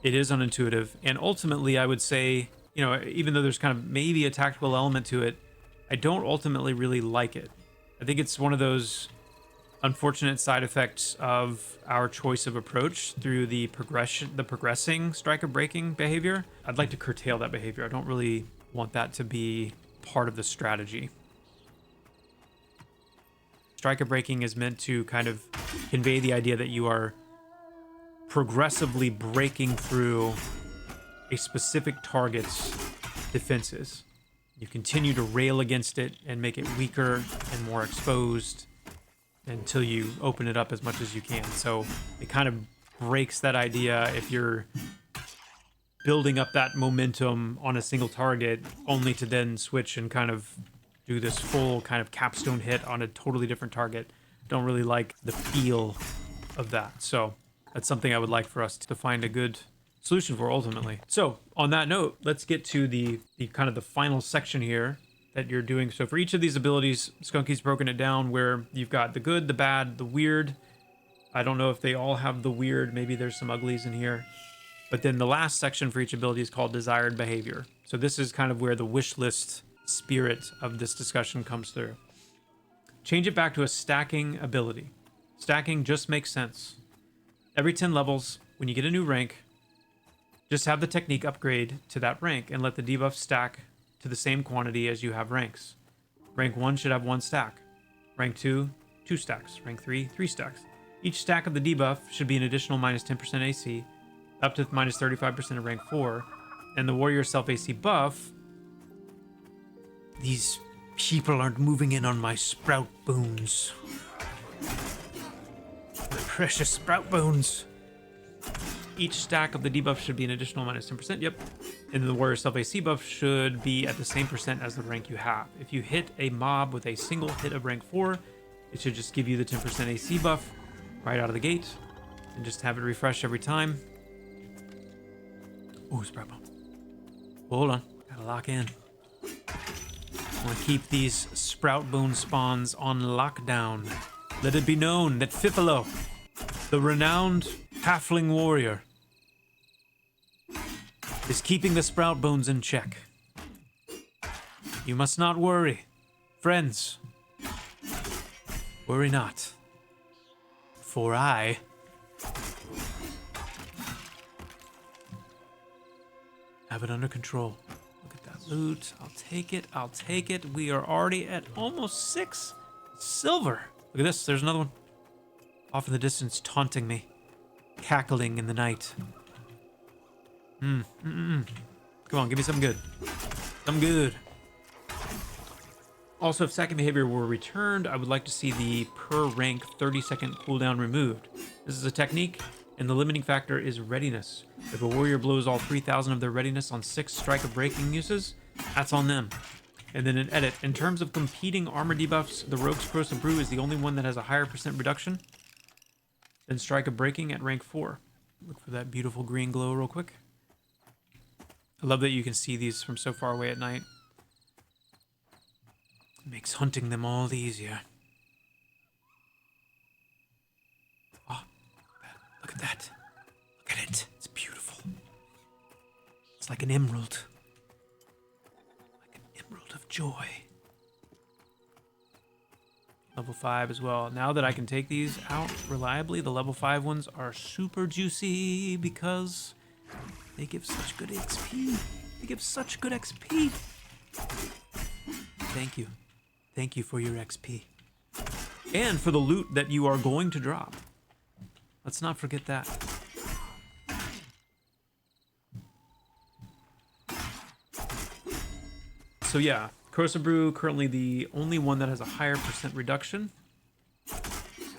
It is unintuitive. And ultimately, I would say, you know, even though there's kind of maybe a tactical element to it, I don't ultimately really like it. I think it's one of those unfortunate side effects of our choice of approach through the progressing striker breaking behavior. I'd like to curtail that behavior. I don't really want that to be part of the strategy. Striker breaking is meant to kind of convey the idea that you are progressively breaking through a specific target's defenses. You continue to rail against it and make it weaker and more exposed until you open it up as much as you can. So it kind of breaks that idea if you're building up that momentum on a single target only to then switch and kind of do this full kind of capstone hit on a totally different target. Don't really like the feel of that. So that's something I would like for us to find a good solution for ultimately. So on that note, let's get to the kind of the final section here that you're doing. So for each of these abilities, Skunky's broken it down where you've got the good, the bad, the weird. I don't know if they all have the weird. Maybe there's some uglies in here. But then the last section for each ability is called desired behavior. So this is kind of where the wish list spirit of this discussion comes through. Change it back to a stacking ability. Stacking just makes sense. Every 10 levels, when you get a new rank, just have the technique upgrade to that rank and let the debuff stack to the same quantity as you have ranks. Rank 1 should have 1 stack. Rank 2, 2 stacks. Rank 3, 3 stacks. Each stack of the debuff should be an additional minus 10% AC, up to minus 35% of rank 4. And the warrior self AC buff. These people aren't moving in on my sprout bones. My precious sprout bones. each stack of the debuff should be an additional minus 10%. Yep. And the warrior self AC buff should be at the same percent as the rank you have. If you hit a mob with a single hit of rank 4, it should just give you the 10% AC buff right out of the gate. And just have it refresh every time. Ooh, sprout bone. Hold on. Gotta lock in. I want to keep these sprout bone spawns on lockdown. Let it be known that Fifilo, the renowned halfling warrior, is keeping the sprout bones in check. You must not worry. Friends, worry not. For I have it under control. Look at that loot. I'll take it. I'll take it. We are already at almost 6 silver. Look at this. There's another one. Off in the distance, taunting me. Cackling in the night. Come on, give me something good. Something good. Also, if stacking behavior were returned, I would like to see the per rank 30-second cooldown removed. This is a technique, and the limiting factor is readiness. If a warrior blows all 3,000 of their readiness on 6 strike of breaking uses, that's on them. And then an edit. In terms of competing armor debuffs, the Rogue's Corrosive Brew is the only one that has a higher percent reduction than strike of breaking at rank 4. Look for that beautiful green glow real quick. I love that you can see these from so far away at night. It makes hunting them all the easier. Oh, look at that. Look at it. It's beautiful. It's like an emerald. Like an emerald of joy. Level 5 as well. Now that I can take these out reliably, the level 5 ones are super juicy because they give such good XP. They give such good XP. Thank you. Thank you for your XP. And for the loot that you are going to drop. Let's not forget that. So yeah, Corrosive Brew, currently the only one that has a higher percent reduction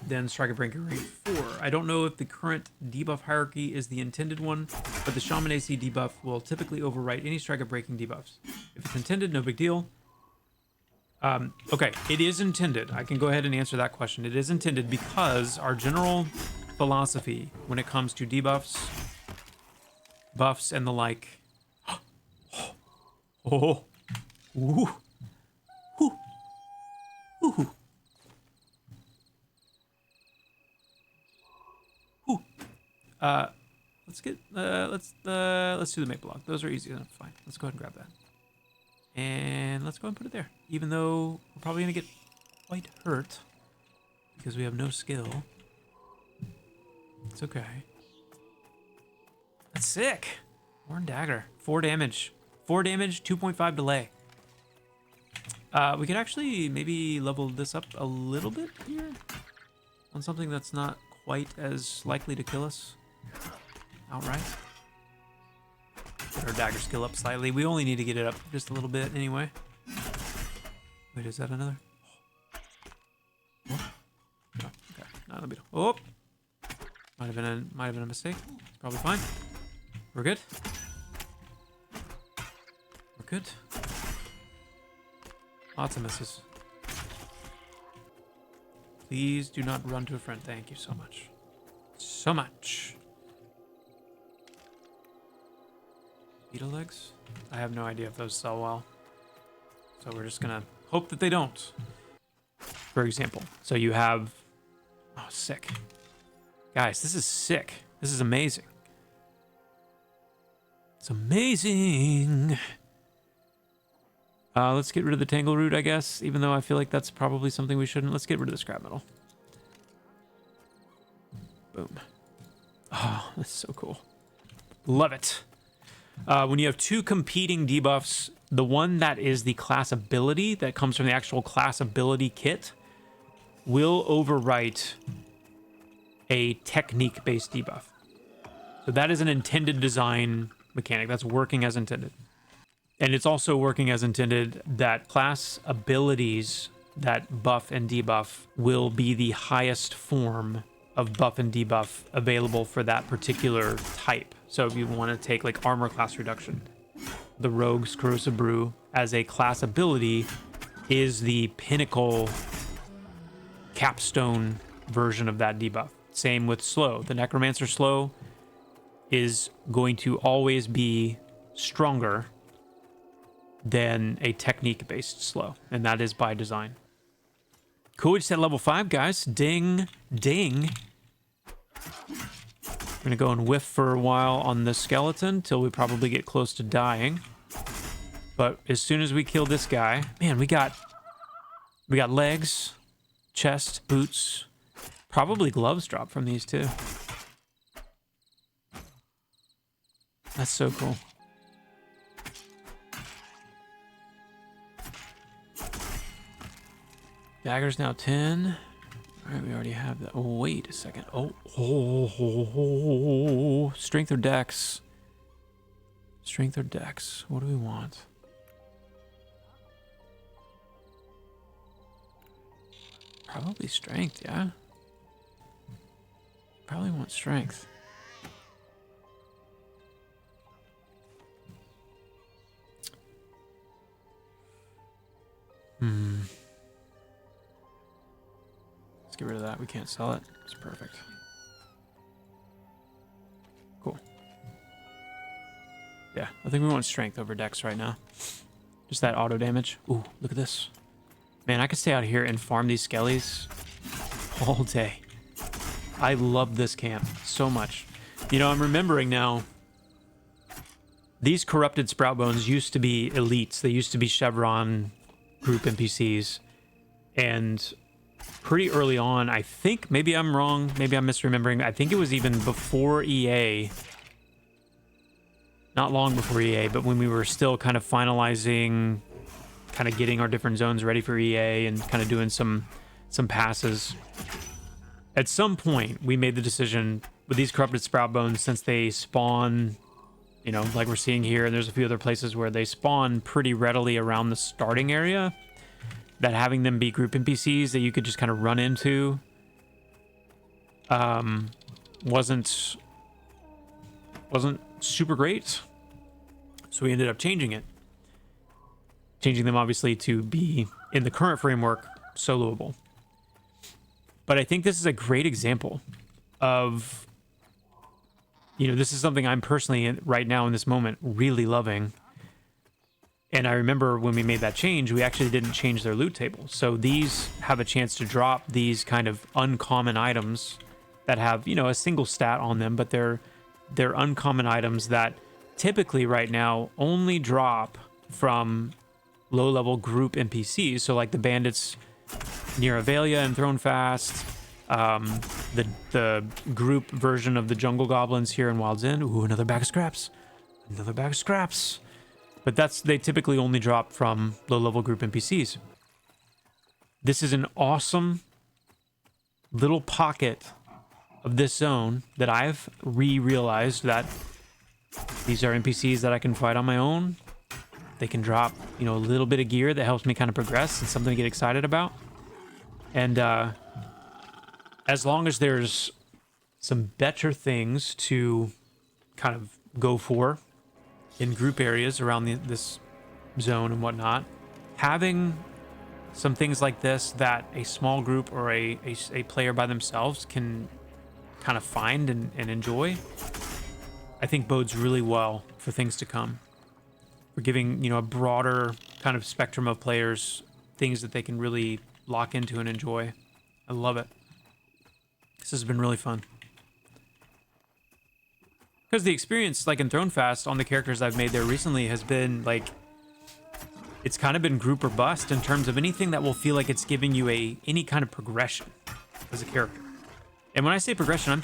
than Strike of Breaking Rank 4. I don't know if the current debuff hierarchy is the intended one, but the Shaman AC debuff will typically overwrite any Strike of Breaking debuffs. If it's intended, no big deal. Okay, it is intended. I can go ahead and answer that question. It is intended because our general philosophy when it comes to debuffs, buffs, and the like. Oh, ooh. Ooh. Ooh. Let's do the maple log. Those are easy enough. Fine. Let's go ahead and grab that. And let's go and put it there. Even though we're probably gonna get quite hurt because we have no skill. It's okay. That's sick. Horn dagger. 4 damage. 4 damage, 2.5 delay. We could actually maybe level this up a little bit here on something that's not quite as likely to kill us outright. Get our dagger skill up slightly. We only need to get it up just a little bit anyway. Wait, is that another? Oh, okay. Not a bit. Oh, might have been a mistake. It's probably fine. We're good. We're good. Lots of misses. Please do not run to a friend. Thank you so much. So much. Beetle legs? I have no idea if those sell well. So we're just gonna hope that they don't. For example, so you have... Oh, sick. Guys, this is sick. This is amazing. It's amazing. Let's get rid of the tangle root, I guess, even though I feel like that's probably something we shouldn't. Let's get rid of the scrap metal. Boom. Oh, that's so cool. Love it. When you have 2 competing debuffs, the one that is the class ability that comes from the actual class ability kit will overwrite a technique-based debuff. So that is an intended design mechanic. That's working as intended. And it's also working as intended that class abilities that buff and debuff will be the highest form of buff and debuff available for that particular type. So if you want to take like armor class reduction, the Rogue's Corrosive Brew as a class ability is the pinnacle capstone version of that debuff. Same with slow. The Necromancer slow is going to always be stronger than a technique based slow, and that is by design. Cool, we just hit level 5, guys. Ding, ding. We're gonna go and whiff for a while on the skeleton till we probably get close to dying. But as soon as we kill this guy, man, we got legs, chest, boots, probably gloves drop from these too. That's so cool. Dagger's now 10. All right, we already have that. Oh, wait a second. Oh, strength or dex? Strength or dex? What do we want? Probably strength, yeah. Probably want strength. Let's get rid of that. We can't sell it. It's perfect. Cool. Yeah, I think we want strength over dex right now. Just that auto damage. Ooh, look at this. Man, I could stay out here and farm these skellies all day. I love this camp so much. You know, I'm remembering now, these corrupted sprout bones used to be elites. They used to be Chevron group NPCs. And pretty early on, I think, maybe I'm wrong, maybe I'm misremembering, I think it was even before EA, not long before EA, but when we were still kind of finalizing, kind of getting our different zones ready for EA and kind of doing some passes. At some point, we made the decision with these corrupted sprout bones, since they spawn, you know, like we're seeing here, and there's a few other places where they spawn pretty readily around the starting area, that having them be group NPCs that you could just kind of run into wasn't super great. So we ended up changing it. Changing them, obviously, to be, in the current framework, soloable. But I think this is a great example of, you know, this is something I'm personally, right now in this moment, really loving. And I remember when we made that change, we actually didn't change their loot table. So these have a chance to drop these kind of uncommon items that have, you know, a single stat on them, but they're uncommon items that typically right now only drop from low-level group NPCs. So like the bandits near Avelia and Thronefast, the group version of the jungle goblins here in Wild's End. Ooh, another bag of scraps. Another bag of scraps. But they typically only drop from low-level group NPCs. This is an awesome little pocket of this zone that I've realized that these are NPCs that I can fight on my own. They can drop, you know, a little bit of gear that helps me kind of progress and something to get excited about. And as long as there's some better things to kind of go for in group areas around this zone and whatnot, having some things like this that a small group or a player by themselves can kind of find and enjoy, I think bodes really well for things to come. We're giving, you know, a broader kind of spectrum of players things that they can really lock into and enjoy. I love it. This has been really fun. Because the experience, like in Thronefast, on the characters I've made there recently has been like, it's kind of been group or bust in terms of anything that will feel like it's giving you any kind of progression as a character. And when I say progression,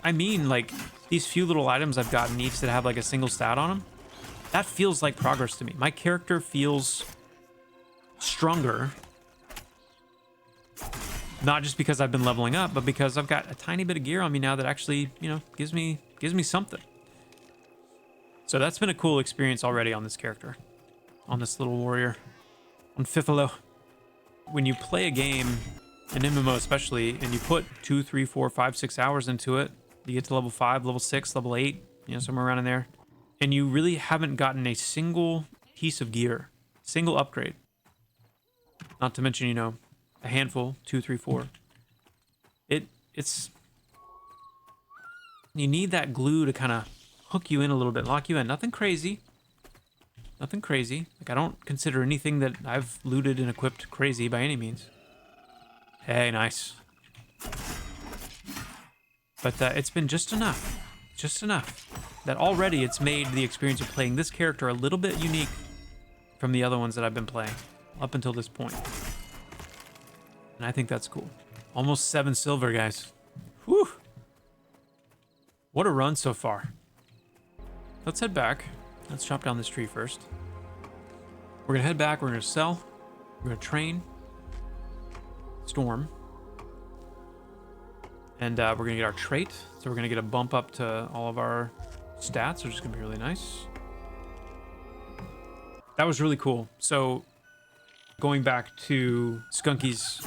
I mean like these few little items I've gotten each that have like a single stat on them. That feels like progress to me. My character feels stronger, not just because I've been leveling up, but because I've got a tiny bit of gear on me now that actually, you know, gives me something. So that's been a cool experience already on this character, on this little warrior, on Fifalo. When you play a game an MMO especially, and you put 2, 3, 4, 5, 6 hours into it, you get to level 5, level 6, level 8, you know, somewhere around in there, and you really haven't gotten a single piece of gear, single upgrade. Not to mention, you know, a handful, 2, 3, 4. It's you need that glue to kind of hook you in a little bit, lock you in. Nothing crazy. Nothing crazy. Like, I don't consider anything that I've looted and equipped crazy by any means. Hey, nice. But it's been just enough. Just enough. That already it's made the experience of playing this character a little bit unique from the other ones that I've been playing up until this point. And I think that's cool. Almost 7 silver, guys. Whew. What a run so far. Let's head back. Let's chop down this tree first. We're gonna head back. We're gonna sell. We're gonna train. Storm. And we're gonna get our trait. So we're gonna get a bump up to all of our stats, which is gonna be really nice. That was really cool. So going back to Skunky's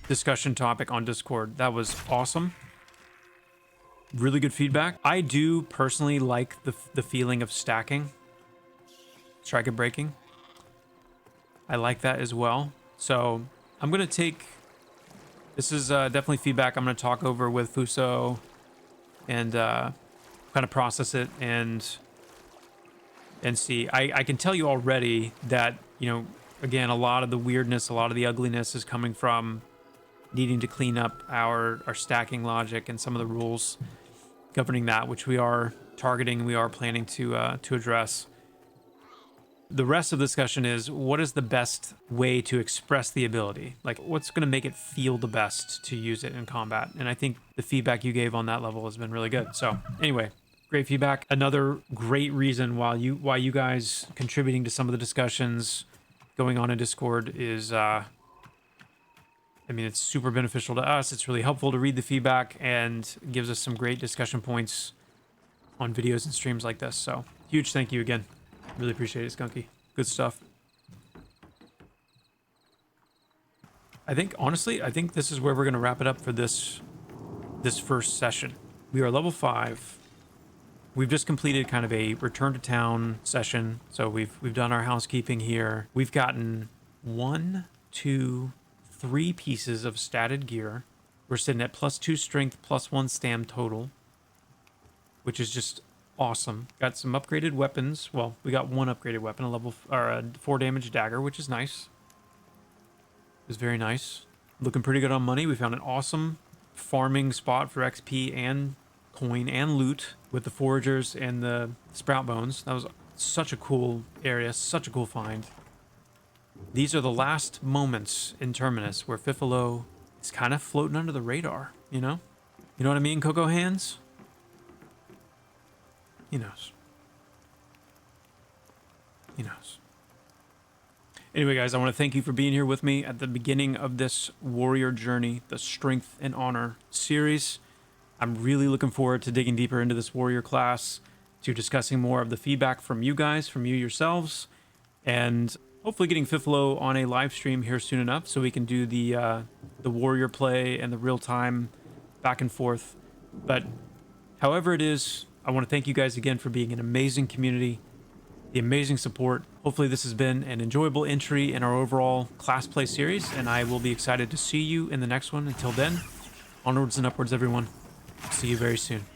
discussion topic on Discord, that was awesome. Really good feedback. I do personally like the feeling of stacking, strike breaking. I like that as well. So I'm gonna take. This is definitely feedback I'm gonna talk over with Fuso and kind of process it and see. I can tell you already that, you know, again, a lot of the weirdness, a lot of the ugliness is coming from needing to clean up our stacking logic and some of the rules governing that, which we are targeting, we are planning to address. The rest of the discussion is, what is the best way to express the ability? Like, what's going to make it feel the best to use it in combat? And I think the feedback you gave on that level has been really good. So anyway, great feedback. Another great reason why you guys contributing to some of the discussions going on in Discord is, I mean, it's super beneficial to us. It's really helpful to read the feedback and gives us some great discussion points on videos and streams like this. So huge thank you again. Really appreciate it, Skunky. Good stuff. I think, honestly, I think this is where we're going to wrap it up for this first session. We are level 5. We've just completed kind of a return to town session. So we've done our housekeeping here. We've gotten 1, 2, 3 pieces of statted gear. We're sitting at +2 strength, +1 stam total, which is just awesome. Got some upgraded weapons. Well, we got one upgraded weapon, a 4 damage dagger, which is nice. It was very nice. Looking pretty good on money. We found an awesome farming spot for XP and coin and loot with the foragers and the sprout bones. That was such a cool area, such a cool find. These are the last moments in Terminus where Fifilo is kind of floating under the radar, you know? You know what I mean, Coco Hands? He knows. He knows. Anyway, guys, I want to thank you for being here with me at the beginning of this warrior journey, the Strength and Honor series. I'm really looking forward to digging deeper into this warrior class, to discussing more of the feedback from you guys, from you yourselves, and hopefully getting Fifilo on a live stream here soon enough so we can do the warrior play and the real-time back and forth. But however it is, I want to thank you guys again for being an amazing community, the amazing support. Hopefully this has been an enjoyable entry in our overall class play series, and I will be excited to see you in the next one. Until then, onwards and upwards, everyone. See you very soon.